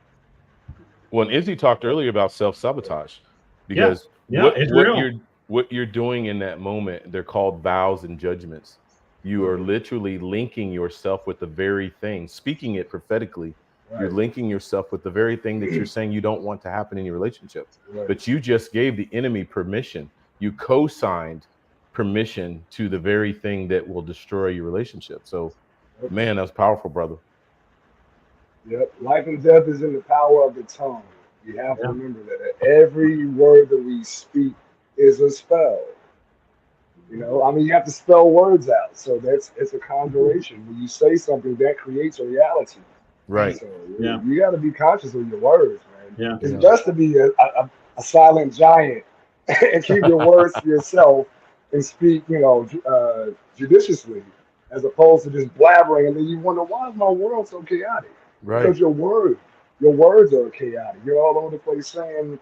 Well, Izzy talked earlier about self-sabotage, because it's real. what you're doing in that moment, they're called vows and judgments. You are literally linking yourself with the very thing, speaking it prophetically. You're linking yourself with the very thing that you're saying you don't want to happen in your relationship. But you just gave the enemy permission. You co-signed permission to the very thing that will destroy your relationship. So, man, that's powerful, brother. Yep. Life and death is in the power of the tongue. You have to remember that every word that we speak is a spell. You know, I mean, you have to spell words out. So it's a conjuration. When you say something, that creates a reality. Right. So you got to be conscious of your words, man. Yeah. It's best to be a silent giant and keep your words to yourself and speak, judiciously, as opposed to just blabbering. And then you wonder, why is my world so chaotic? Right. Because your words are chaotic. You're all over the place saying,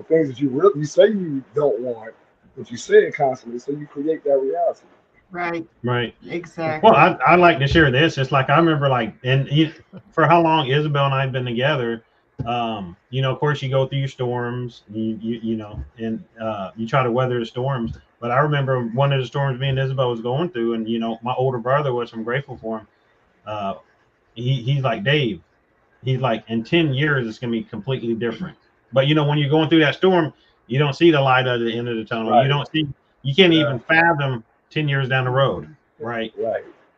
things that you say you don't want, but you say it constantly, so you create that reality. Right. Exactly. Well, I'd like to share this. It's like I remember, for how long Isabel and I have been together. Of course, you go through your storms, and you try to weather the storms. But I remember one of the storms me and Isabel was going through, and my older brother, which I'm grateful for him. He's like, Dave. He's like, in 10 years, it's gonna be completely different. But when you're going through that storm, you don't see the light at the end of the tunnel. Right. You can't even fathom 10 years down the road, right?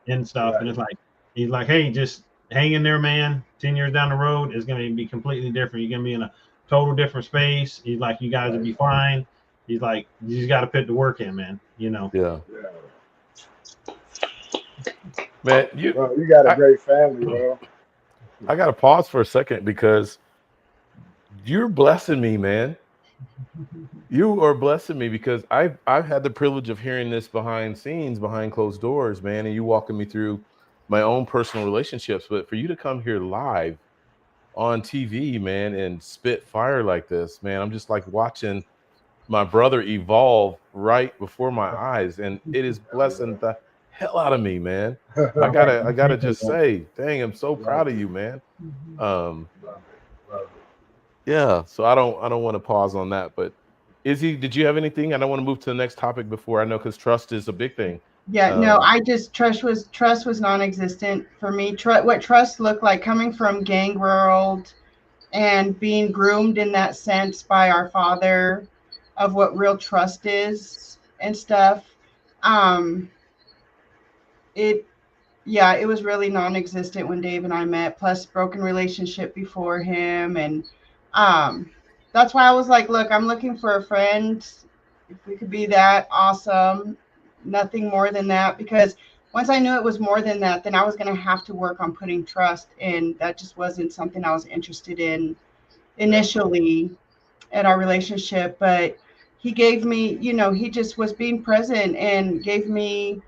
And stuff. Right. And it's like, he's like, hey, just hang in there, man. 10 years down the road is going to be completely different. You're going to be in a total different space. He's like, you guys will be fine. He's like, you just got to put the work in, man. Yeah. Man, you got a great family, bro. I got to pause for a second, because you're blessing me, man. You are blessing me, because I've had the privilege of hearing this behind scenes, behind closed doors, man, and you walking me through my own personal relationships. But for you to come here live on TV, man, and spit fire like this, man, I'm just like watching my brother evolve right before my eyes, and it is blessing the hell out of me, man. I gotta just say, dang, I'm so proud of you, man. Yeah, so I don't want to pause on that, but Izzy, did you have anything? I don't want to move to the next topic before, I know, because trust is a big thing. Yeah, no, trust was non-existent for me. What trust looked like, coming from gang world and being groomed in that sense by our father of what real trust is and stuff. It was really non-existent when Dave and I met, plus broken relationship before him. And that's why I was like, look, I'm looking for a friend. If we could be that, awesome. Nothing more than that, because once I knew it was more than that, then I was going to have to work on putting trust, and that just wasn't something I was interested in initially in our relationship. But he gave me, he just was being present and gave me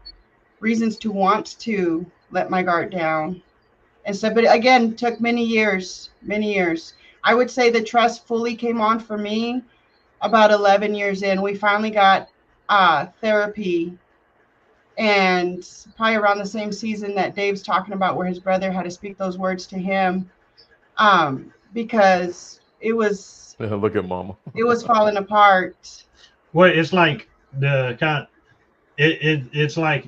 reasons to want to let my guard down and stuff. But again, took many years. I would say the trust fully came on for me about 11 years in. We finally got therapy, and probably around the same season that Dave's talking about, where his brother had to speak those words to him, because it was look at mama. It was falling apart. Well, it's like it's like,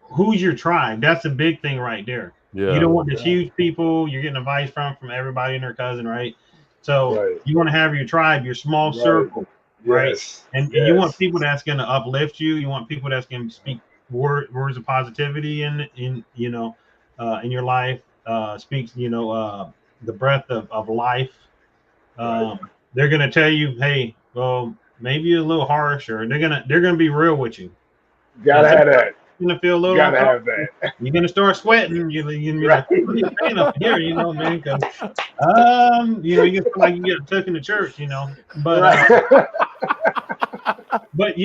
who's your tribe? That's a big thing right there. Yeah. You don't want these huge people you're getting advice from everybody and their cousin, right? So you want to have your tribe, your small circle, right? And you want people that's going to uplift you. You want people that's going to speak words of positivity in your life. Speaks the breath of life. They're going to tell you, hey, well, maybe a little harsh, or they're gonna be real with you. Gotta have that. You're gonna feel a little. Gotta have that. You're gonna start sweating. You're gonna be like, what are you saying up here, man? Because you get like you get took in the church, but but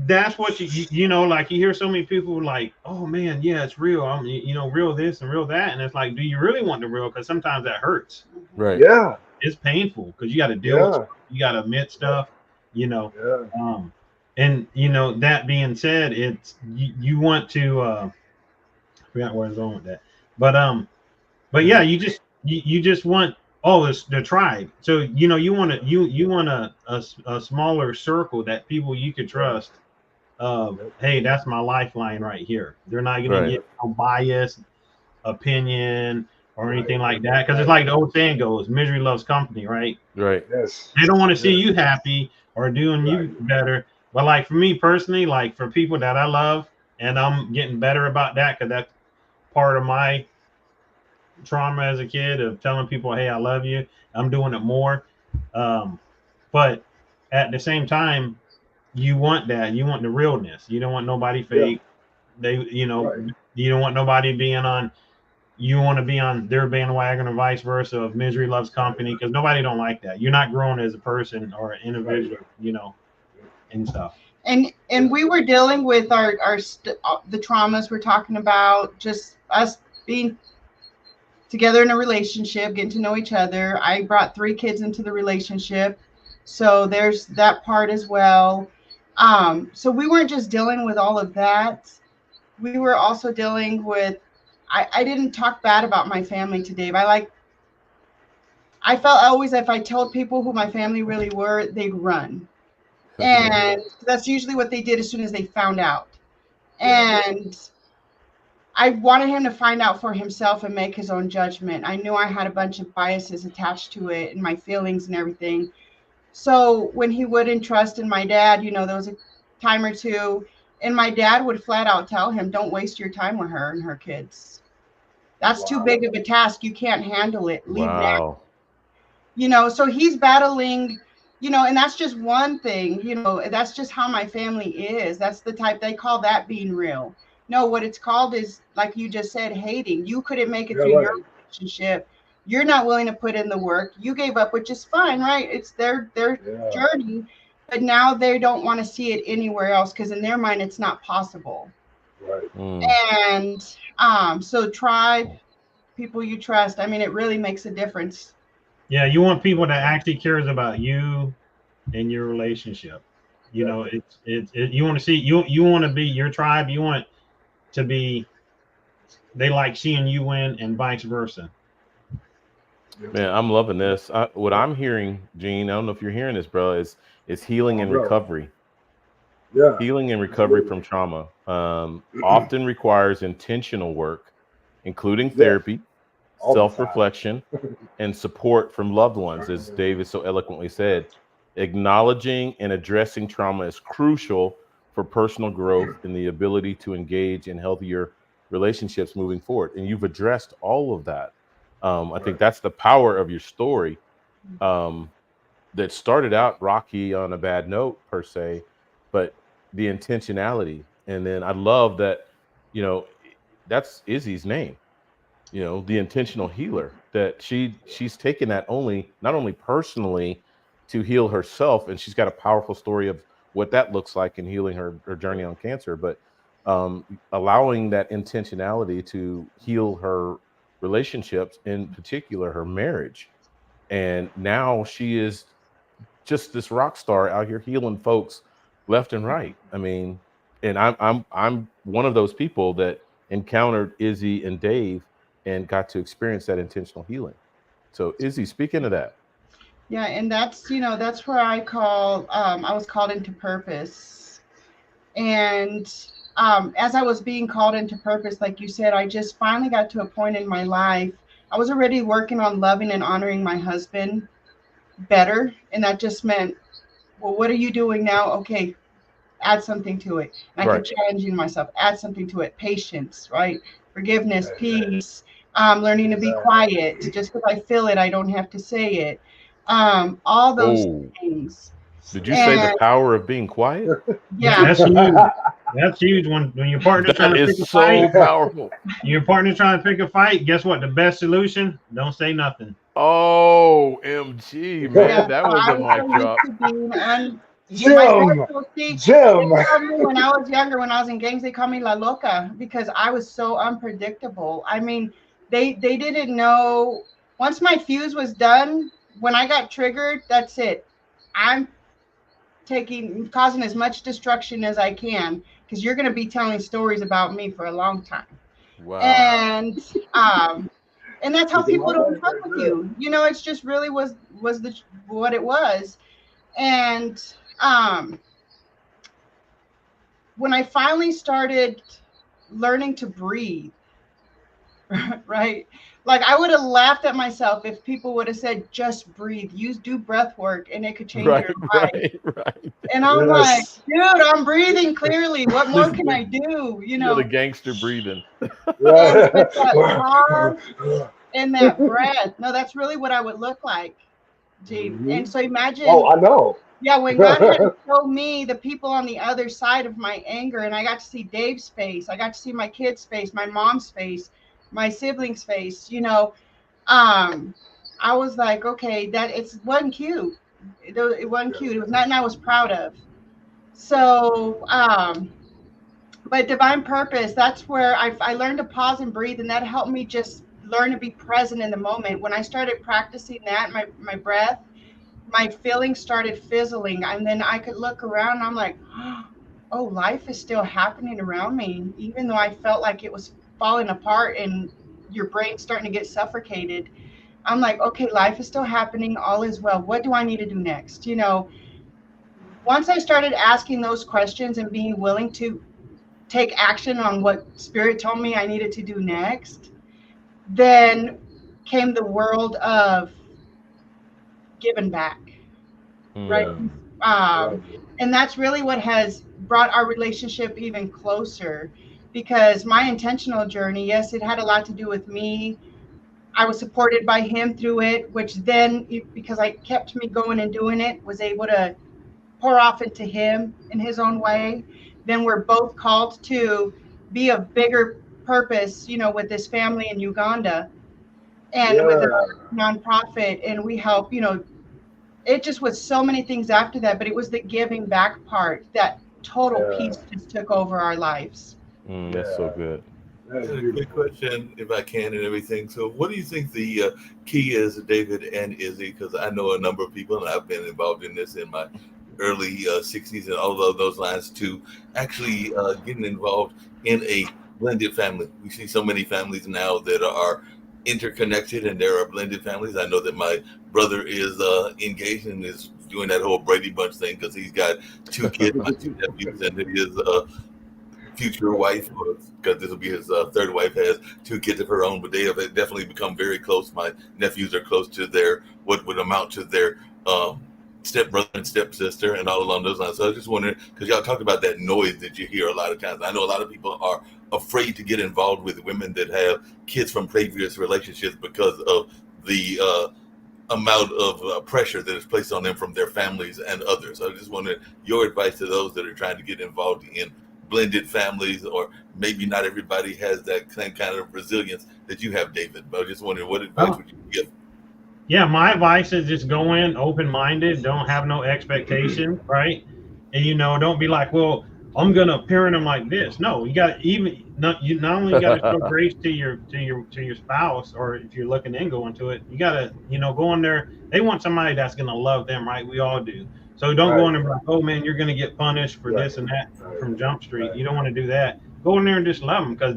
that's what you know, like you hear so many people like, oh man, yeah, it's real. I mean, you know, real this and real that, and it's like, do you really want the real? Because sometimes that hurts. Right. Yeah. It's painful because you got to deal with Yeah. stuff. You got to admit stuff, you know. Yeah. And you know, that being said, it's you want to I forgot where I was going with that, but yeah, you just want, oh, it's the tribe. So you know, you want a smaller circle that people you could trust. Hey, that's my lifeline right here. They're not gonna Right. get no biased opinion or anything Right. like that, because it's like the old saying goes, misery loves company, right? Right. Yes. They don't want to see Yes. you happy or doing Right. you better. But like for me personally, like for people that I love, and I'm getting better about that because that's part of my trauma as a kid of telling people, hey, I love you. I'm doing it more. But at the same time, you want that. You want the realness. You don't want nobody Yeah. fake. They, you know, Right. you don't want nobody being on. You want to be on their bandwagon or vice versa of misery loves company, because nobody don't like that. You're not growing as a person or an individual, you know, and stuff. And we were dealing with the traumas we're talking about, just us being together in a relationship, getting to know each other. I brought 3 kids into the relationship, so there's that part as well. So we weren't just dealing with all of that. We were also dealing with, I didn't talk bad about my family to Dave. I felt always if I told people who my family really were, they'd run. And that's usually what they did as soon as they found out. And I wanted him to find out for himself and make his own judgment. I knew I had a bunch of biases attached to it and my feelings and everything. So when he wouldn't trust in my dad, you know, there was a time or two, and my dad would flat out tell him, don't waste your time with her and her kids. That's too big of a task. You can't handle it. Leave now. Wow. You know, so he's battling, you know, and that's just one thing, you know, that's just how my family is. That's the type, they call that being real. No, what it's called is, like you just said, hating. You couldn't make it Yeah. through Right. your relationship. You're not willing to put in the work. You gave up, which is fine, right? It's their Yeah. journey, but now they don't want to see it anywhere else because in their mind it's not possible. Right. And so tribe, people you trust, I mean, it really makes a difference. Yeah, you want people that actually cares about you and your relationship. You know, you want to see you want to be your tribe. You want to be, they like seeing you win and vice versa. Man, I'm loving this. What I'm hearing, Gene, I don't know if you're hearing this, bro, is healing Oh, and bro. recovery. Yeah. Healing and recovery from trauma often requires intentional work, including Yeah. therapy, All the time. self-reflection, and support from loved ones, as David so eloquently said. Acknowledging and addressing trauma is crucial for personal growth and the ability to engage in healthier relationships moving forward. And you've addressed all of that. I think that's the power of your story, that started out rocky on a bad note per se, but the intentionality. And then I love that, you know, that's Izzy's name, you know, the intentional healer, that she's taken that not only personally to heal herself, and she's got a powerful story of what that looks like in healing her journey on cancer, but allowing that intentionality to heal her relationships, in particular her marriage. And now she is just this rock star out here healing folks left and right. I mean, and I'm one of those people that encountered Izzy and Dave and got to experience that intentional healing. So Izzy, speaking of that. Yeah, and that's, you know, that's where I was called into purpose. And as I was being called into purpose, like you said, I just finally got to a point in my life. I was already working on loving and honoring my husband better. And that just meant, well, what are you doing now? Okay, add something to it. And I Right. kept challenging myself, add something to it. Patience, right? Forgiveness, peace, learning to be quiet. Just because I feel it, I don't have to say it. All those Oh, things. did you say the power of being quiet? Yeah. That's huge. That's huge. When your partner's trying That to pick is a so fight, powerful. your partner's trying to pick a fight. Guess what? The best solution: don't say nothing. Oh, MG, man, Yeah, that so was I a was mic so drop. used to being My Jim, dad will see. They Jim. called me when I was younger, when I was in gangs, they called me La Loca because I was so unpredictable. I mean, they didn't know. Once my fuse was done, when I got triggered, that's it. I'm causing as much destruction as I can because you're going to be telling stories about me for a long time. Wow. Um, and that's how Looking people like don't that, fuck very with good. you. You know, it's just really was the what it was. And um, when I finally started learning to breathe, right? Like I would have laughed at myself if people would have said, just breathe, do breath work and it could change Right, your life. right. And I'm like, Yes. dude, I'm breathing clearly. What more can I do? You're the gangster breathing. And with that Yeah. pause and that breath, no, that's really what I would look like, Gene. And Mhm. so imagine, Oh, I know. yeah, when God had to show me the people on the other side of my anger, and I got to see Dave's face, I got to see my kid's face, my mom's face, my siblings' face, I was like, okay, wasn't cute. It wasn't Yeah. cute. It was nothing I was proud of. So, but divine purpose, that's where I learned to pause and breathe, and that helped me just learn to be present in the moment. When I started practicing that, my breath, my feelings started fizzling, and then I could look around and I'm like, oh, life is still happening around me, even though I felt like it was falling apart and your brain's starting to get suffocated. I'm like, okay, life is still happening, all is well. What do I need to do next? Once I started asking those questions and being willing to take action on what spirit told me I needed to do next, then came the world of giving back, right? Yeah. Mm, I like it. And that's really what has brought our relationship even closer, because my intentional journey, yes, it had a lot to do with me. I was supported by him through it, which then, because I kept me going and doing it, was able to pour off into him in his own way. Then we're both called to be of bigger purpose, with this family in Uganda and with a Yeah. nonprofit. And we help, it just was so many things after that, but it was the giving back part that total Yeah. peace just took over our lives. that's so Yeah. good. That's And a quick beautiful. question, if I can, and everything. So, what do you think the key is, David and Izzy? Because I know a number of people, and I've been involved in this in my early 60s and all of those lines, to actually getting involved in a blended family. We see so many families now that are interconnected, and there are blended families. I know that my brother is engaged and is doing that whole Brady Bunch thing because he's got two kids, my two nephews, and his future wife, because this will be his third wife, has two kids of her own, but they have definitely become very close. My nephews are close to their what would amount to their stepbrother and stepsister, and all along those lines. So I was just wondering, because y'all talked about that noise that you hear a lot of times. I know a lot of people are afraid to get involved with women that have kids from previous relationships because of the amount of pressure that is placed on them from their families and others. I just wondering your advice to those that are trying to get involved in blended families, or maybe not everybody has that same kind of resilience that you have, David. But I was just wondering, what advice would you give? Yeah, my advice is just go in open-minded, don't have no expectation, right? And don't be like, well, I'm gonna parent them like this. No, you got you not only got to show grace to your spouse, or if you're looking in going to it, you got to go in there. They want somebody that's gonna love them, right? We all do. So don't go in there and be like, oh man, you're gonna get punished for this and that from Jump Street. You don't want to do that. Go in there and just love them, because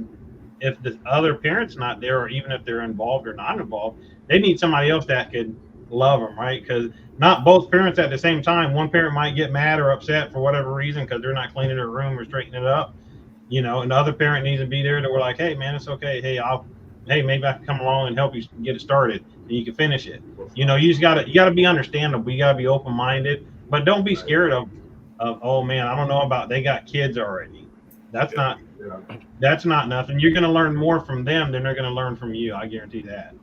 if the other parent's not there, or even if they're involved or not involved, they need somebody else that could love them, right? Because not both parents at the same time. One parent might get mad or upset for whatever reason because they're not cleaning their room or straightening it up, and the other parent needs to be there to, we're like, hey man, it's okay. Hey, maybe I can come along and help you get it started and you can finish it. You just gotta be understandable. You gotta be open-minded, but don't be scared of oh man, I don't know about, they got kids already. That's not nothing. You're gonna learn more from them than they're gonna learn from you. I guarantee that.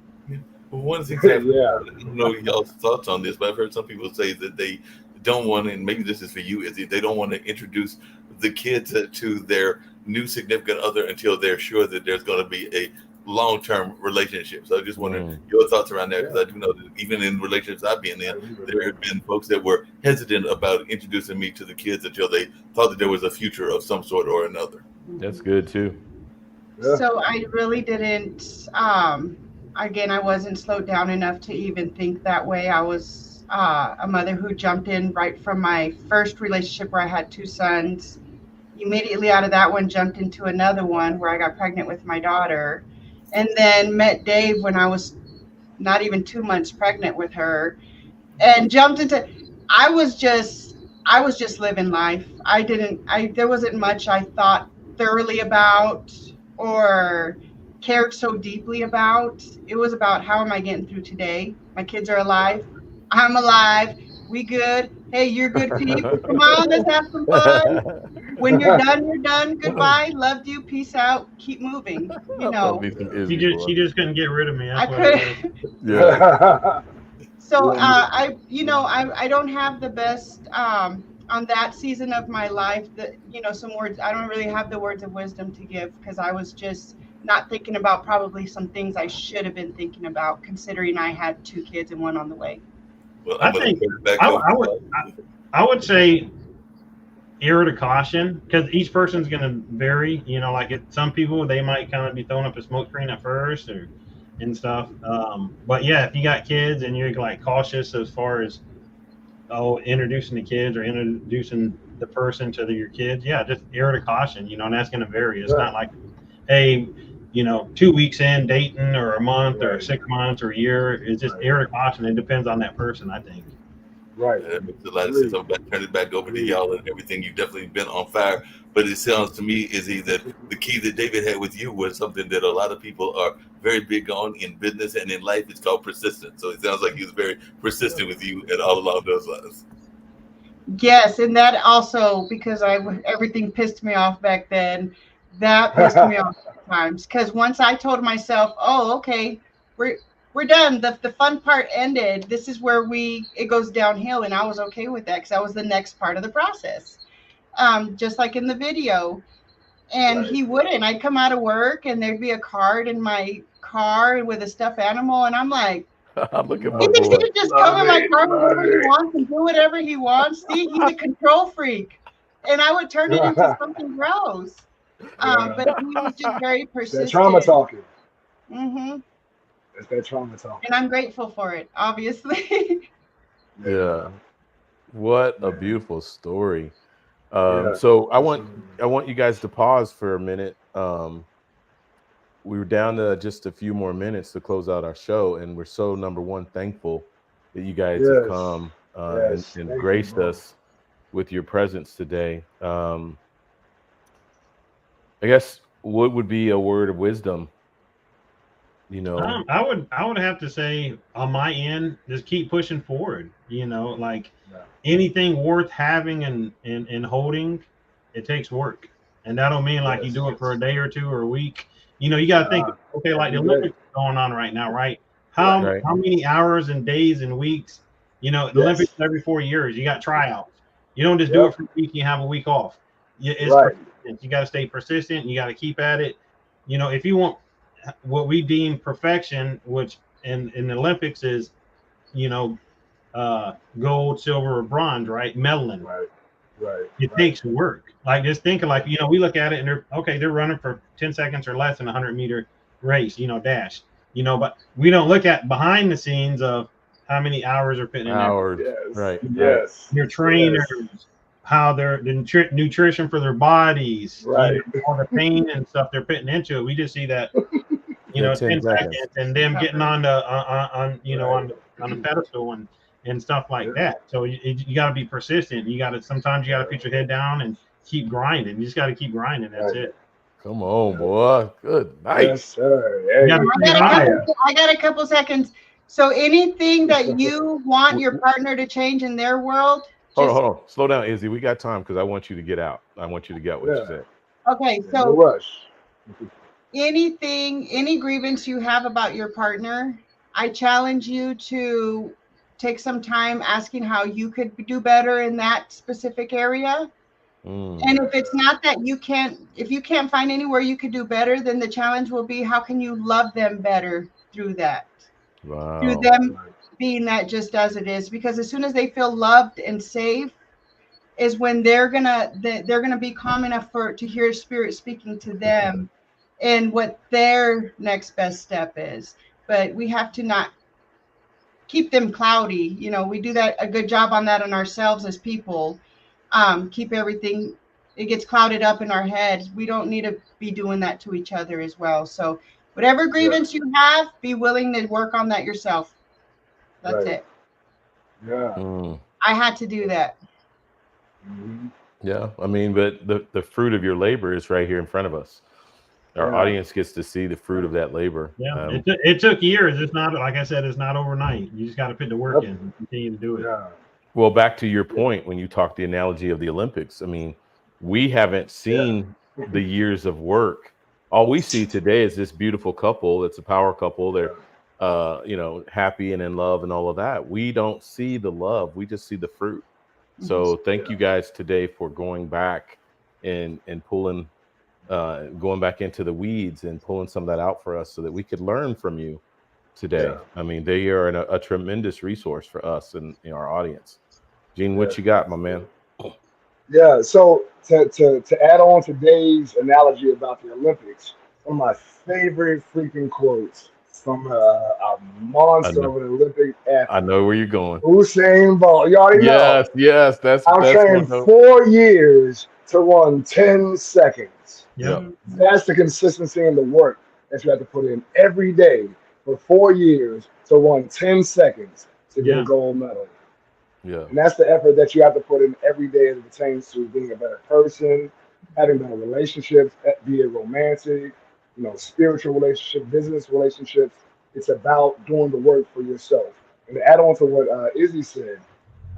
Well, one of the things Yeah. I don't know y'all's thoughts on this, but I've heard some people say that they don't want to, and maybe this is for you, is they don't want to introduce the kids to their new significant other until they're sure that there's going to be a long-term relationships. So I just wondered your thoughts around that, because I do know that even in relationships I've been in, there have been folks that were hesitant about introducing me to the kids until they thought that there was a future of some sort or another. That's good too. Yeah. So I really didn't. Again, I wasn't slowed down enough to even think that way. I was a mother who jumped in right from my first relationship where I had 2 sons. Immediately out of that one, jumped into another one where I got pregnant with my daughter, and then met Dave when I was not even 2 months pregnant with her, and jumped into. I was just living life. There wasn't much I thought thoroughly about or cared so deeply about. It was about, how am I getting through today? My kids are alive. I'm alive. We good. Hey, you're good, people. Come on, let's have some fun. When you're done, you're done. Goodbye. Loved you. Peace out. Keep moving. You know. She just couldn't get rid of me. That's I what it could. was. Yeah. So I don't have the best on that season of my life, that some words. I don't really have the words of wisdom to give, because I was just not thinking about probably some things I should have been thinking about, considering I had 2 kids and 1 on the way. Well, I think I would say err to caution, because each person's going to vary. Like some people, they might kind of be throwing up a smoke screen at first and stuff. But yeah, if you got kids and you're like cautious as far as introducing the kids or introducing the person to your kids, yeah, just err to caution. And that's going to vary. It's not like, hey, 2 weeks in dating, or a month, or 6 months, or a year. It's just err to caution. It depends on that person, I think. Right. That makes a lot of sense. I'm going to turn it back over to y'all and everything. You've definitely been on fire. But it sounds to me, Izzy, that the key that David had with you was something that a lot of people are very big on in business and in life. It's called persistence. So it sounds like he was very persistent with you and all along those lines. Yes, and that also, because everything pissed me off back then. That pissed me off times, because once I told myself, "Oh, okay, we're done. The fun part ended. This is where it goes downhill," and I was okay with that, because that was the next part of the process. Just like in the video, and he wouldn't. I'd come out of work, and there'd be a card in my car with a stuffed animal, and I'm like, Look at my he boy. can just come in my car whenever he wants and do whatever he wants. See, he's a control freak. And I would turn it into something gross. But he was just very persistent. That trauma talking. Mm-hmm. It's that trauma talking. And I'm grateful for it, obviously. Yeah. What a beautiful story. So I want you guys to pause for a minute. We were down to just a few more minutes to close out our show, and we're so, number one, thankful that you guys have come and graced us with your presence today. I guess what would be a word of wisdom? I would have to say, on my end, just keep pushing forward. Anything worth having and holding, it takes work, and that don't mean like you do it for a day or 2 or a week. You got to think, okay, like the Olympics going on right now, right? How many hours and days and weeks? The Olympics every 4 years. You got tryouts. You don't just do it for a week and you have a week off. It's persistent. You got to stay persistent. You got to keep at it. If you want what we deem perfection, which in the Olympics is, gold, silver, or bronze, right? Medaling. Right. It takes work. Like, just thinking, like, we look at it and they're running for 10 seconds or less in a 100-meter race, dash, but we don't look at behind the scenes of how many hours are putting in there. Right. Their trainers, how the nutrition for their bodies, all the pain and stuff they're putting into it. We just see that, 10 seconds and them getting on the pedestal and stuff like that. So you got to be persistent. Sometimes you got to put your head down and keep grinding. You just got to keep grinding. That's it. Come on, boy. Good night. Yes, sir. Hey. I got a couple seconds. So anything that you want your partner to change in their world? Hold on. Slow down, Izzy. We got time, because I want you to get out. I want you to get what you said. Okay, so no rush. Any grievance you have about your partner, I challenge you to take some time asking how you could do better in that specific area, And if it's not that if you can't find anywhere you could do better, then the challenge will be, how can you love them better through that? Wow. Through them being that just as it is. Because as soon as they feel loved and safe is when they're gonna be calm enough to hear spirit speaking to them and what their next best step is. But we have to not keep them cloudy. We do that a good job on that on ourselves as people. Keep everything, it gets clouded up in our heads. We don't need to be doing that to each other as well. So whatever grievance you have, be willing to work on that yourself. That's it. Yeah. I had to do that. Yeah, I mean, but the fruit of your labor is right here in front of us. Our audience gets to see the fruit of that labor. Yeah, it took years. It's not, like I said, it's not overnight. You just got to put the work in and continue to do it. Yeah. Well, back to your point when you talked the analogy of the Olympics. I mean, we haven't seen the years of work. All we see today is this beautiful couple. It's a power couple. They're, happy and in love and all of that. We don't see the love. We just see the fruit. So thank you guys today for going back and pulling, going back into the weeds and pulling some of that out for us so that we could learn from you today. I mean, they are a tremendous resource for us and our audience. Gene, what you got, my man? Yeah, so to add on to Dave's analogy about the Olympics, one of my favorite freaking quotes from a monster of an Olympic athlete. I know where you're going. Usain Bolt. You already know. Yes. That's trained 4 years to run 10 seconds. Yeah. That's the consistency and the work that you have to put in every day for 4 years to run 10 seconds to get a gold medal. Yeah. And that's the effort that you have to put in every day as it pertains to being a better person, having better relationships, be it romantic, spiritual relationship, business relationships. It's about doing the work for yourself. And to add on to what Izzy said,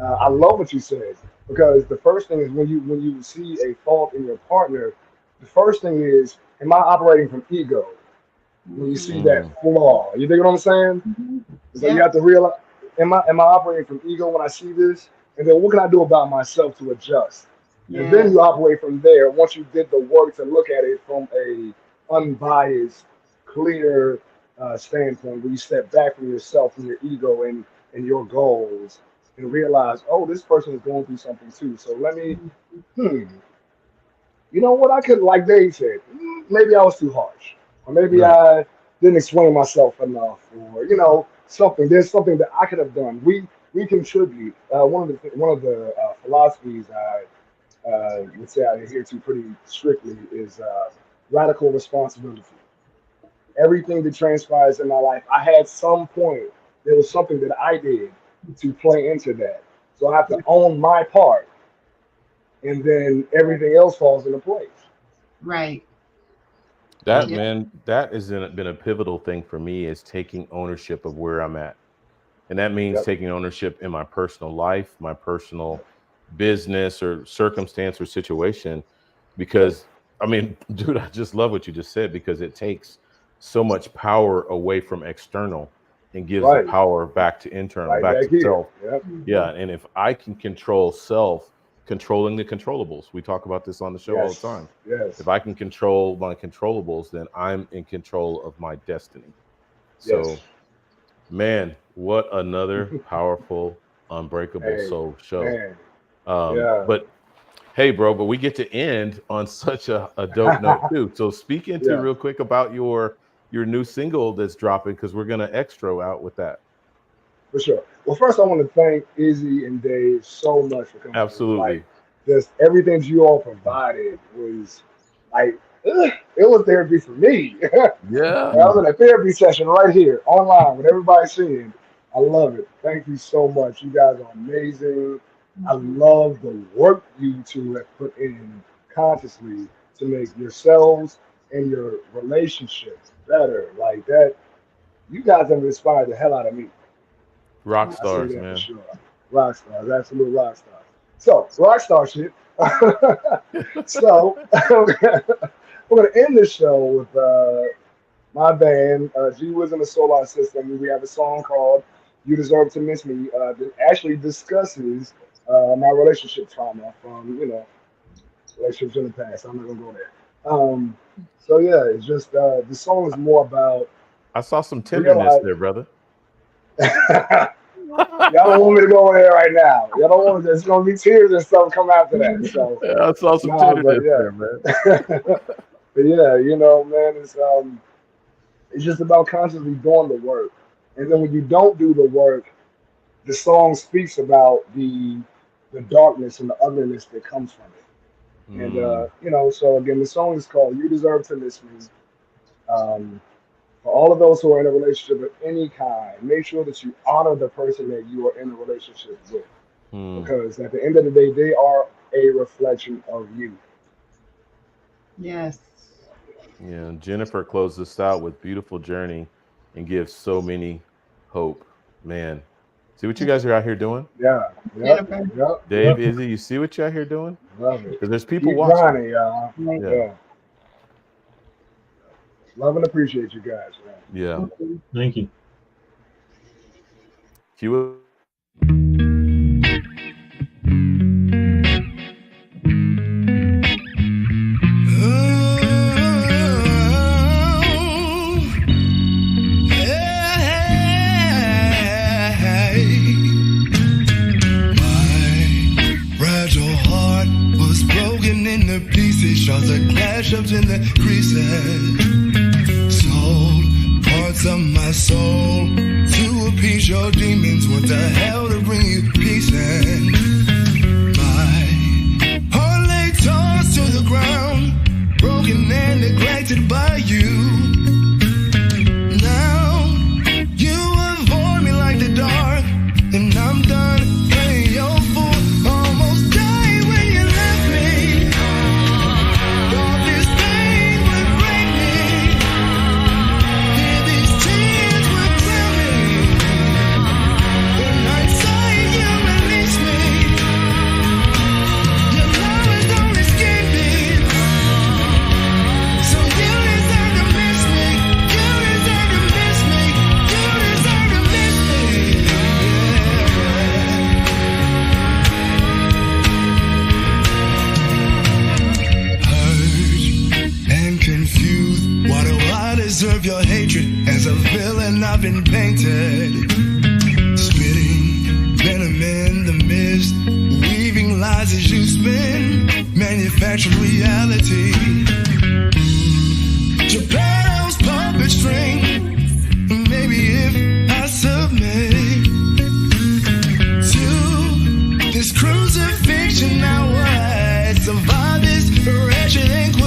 I love what you said, because the first thing is when you see a fault in your partner, the first thing is, am I operating from ego? When you see that flaw, you dig what I'm saying? So you have to realize, am I operating from ego when I see this? And then what can I do about myself to adjust? And then you operate from there once you did the work to look at it from a unbiased, clear standpoint, where you step back from yourself, from your ego and your goals, and realize, oh, this person is going through something too. So let me, you know what? I could, like Dave said, maybe I was too harsh, or maybe I didn't explain myself enough, or something. There's something that I could have done. We contribute. One of the philosophies I would say I adhere to pretty strictly is radical responsibility. Everything that transpires in my life, I had some point. There was something that I did to play into that. So I have to own my part, and then everything else falls into place. Right. That man, that has been a pivotal thing for me, is taking ownership of where I'm at. And that means taking ownership in my personal life, my personal business or circumstance or situation. Because, I mean, dude, I just love what you just said, because it takes so much power away from external and gives the power back to internal, back to self. Yeah. And if I can control self, controlling the controllables. We talk about this on the show all the time. If I can control my controllables, then I'm in control of my destiny. So, man, what another powerful Unbreakable Soul show. But hey, bro, but we get to end on such a dope note too. So speak into real quick about your new single that's dropping, because we're gonna extra out with that. For sure. Well, first I want to thank Izzy and Dave so much for coming. Absolutely. Just everything you all provided was like, it was therapy for me. Yeah. I was in a therapy session right here online with everybody seeing. I love it. Thank you so much. You guys are amazing. I love the work you two have put in consciously to make yourselves and your relationships better. Like that, you guys have inspired the hell out of me. Rock stars, man. For sure. Rock stars, absolute rock stars. So, rock star shit. So, we're going to end this show with my band, G Wiz and the Solar System. We have a song called You Deserve to Miss Me that actually discusses my relationship trauma from, relationships in the past. I'm not gonna go there. So yeah, it's just the song is more about I saw some tenderness realize. there, brother. Y'all don't want me to go in there right now. Y'all don't want. There's gonna be tears and stuff come after that. So Yeah, I saw some nah, but tenderness there, man. but yeah, man, it's just about constantly doing the work, and then when you don't do the work, the song speaks about the darkness and the ugliness that comes from it. And so again, the song is called "You Deserve to Miss Me." For all of those who are in a relationship of any kind, make sure that you honor the person that you are in a relationship with, because at the end of the day, they are a reflection of you. Yes. Yeah, Jennifer closed this out with "Beautiful Journey" and gives so many hope. Man, see what you guys are out here doing? Yeah, Jennifer. yep. Dave, Izzy, you see what you out here doing? Love it. Because there's people Keep watching. grinding, y'all. Yeah. Yeah. Love and appreciate you guys, man. Yeah. Thank you. Cue Shots of clash ups in the creases. Sold parts of my soul to appease your demons. What the hell to bring you peace in? My heart lay tossed to the ground, broken and neglected by you. Now you avoid me like the dark, and I'm done playing your fool. Almost died when you left me. Deserve your hatred as a villain. I've been painted, spitting venom in the mist, weaving lies as you spin, manufactured reality. Geppetto's puppet string. Maybe if I submit to this crucifixion, I would survive this wretched inquisition.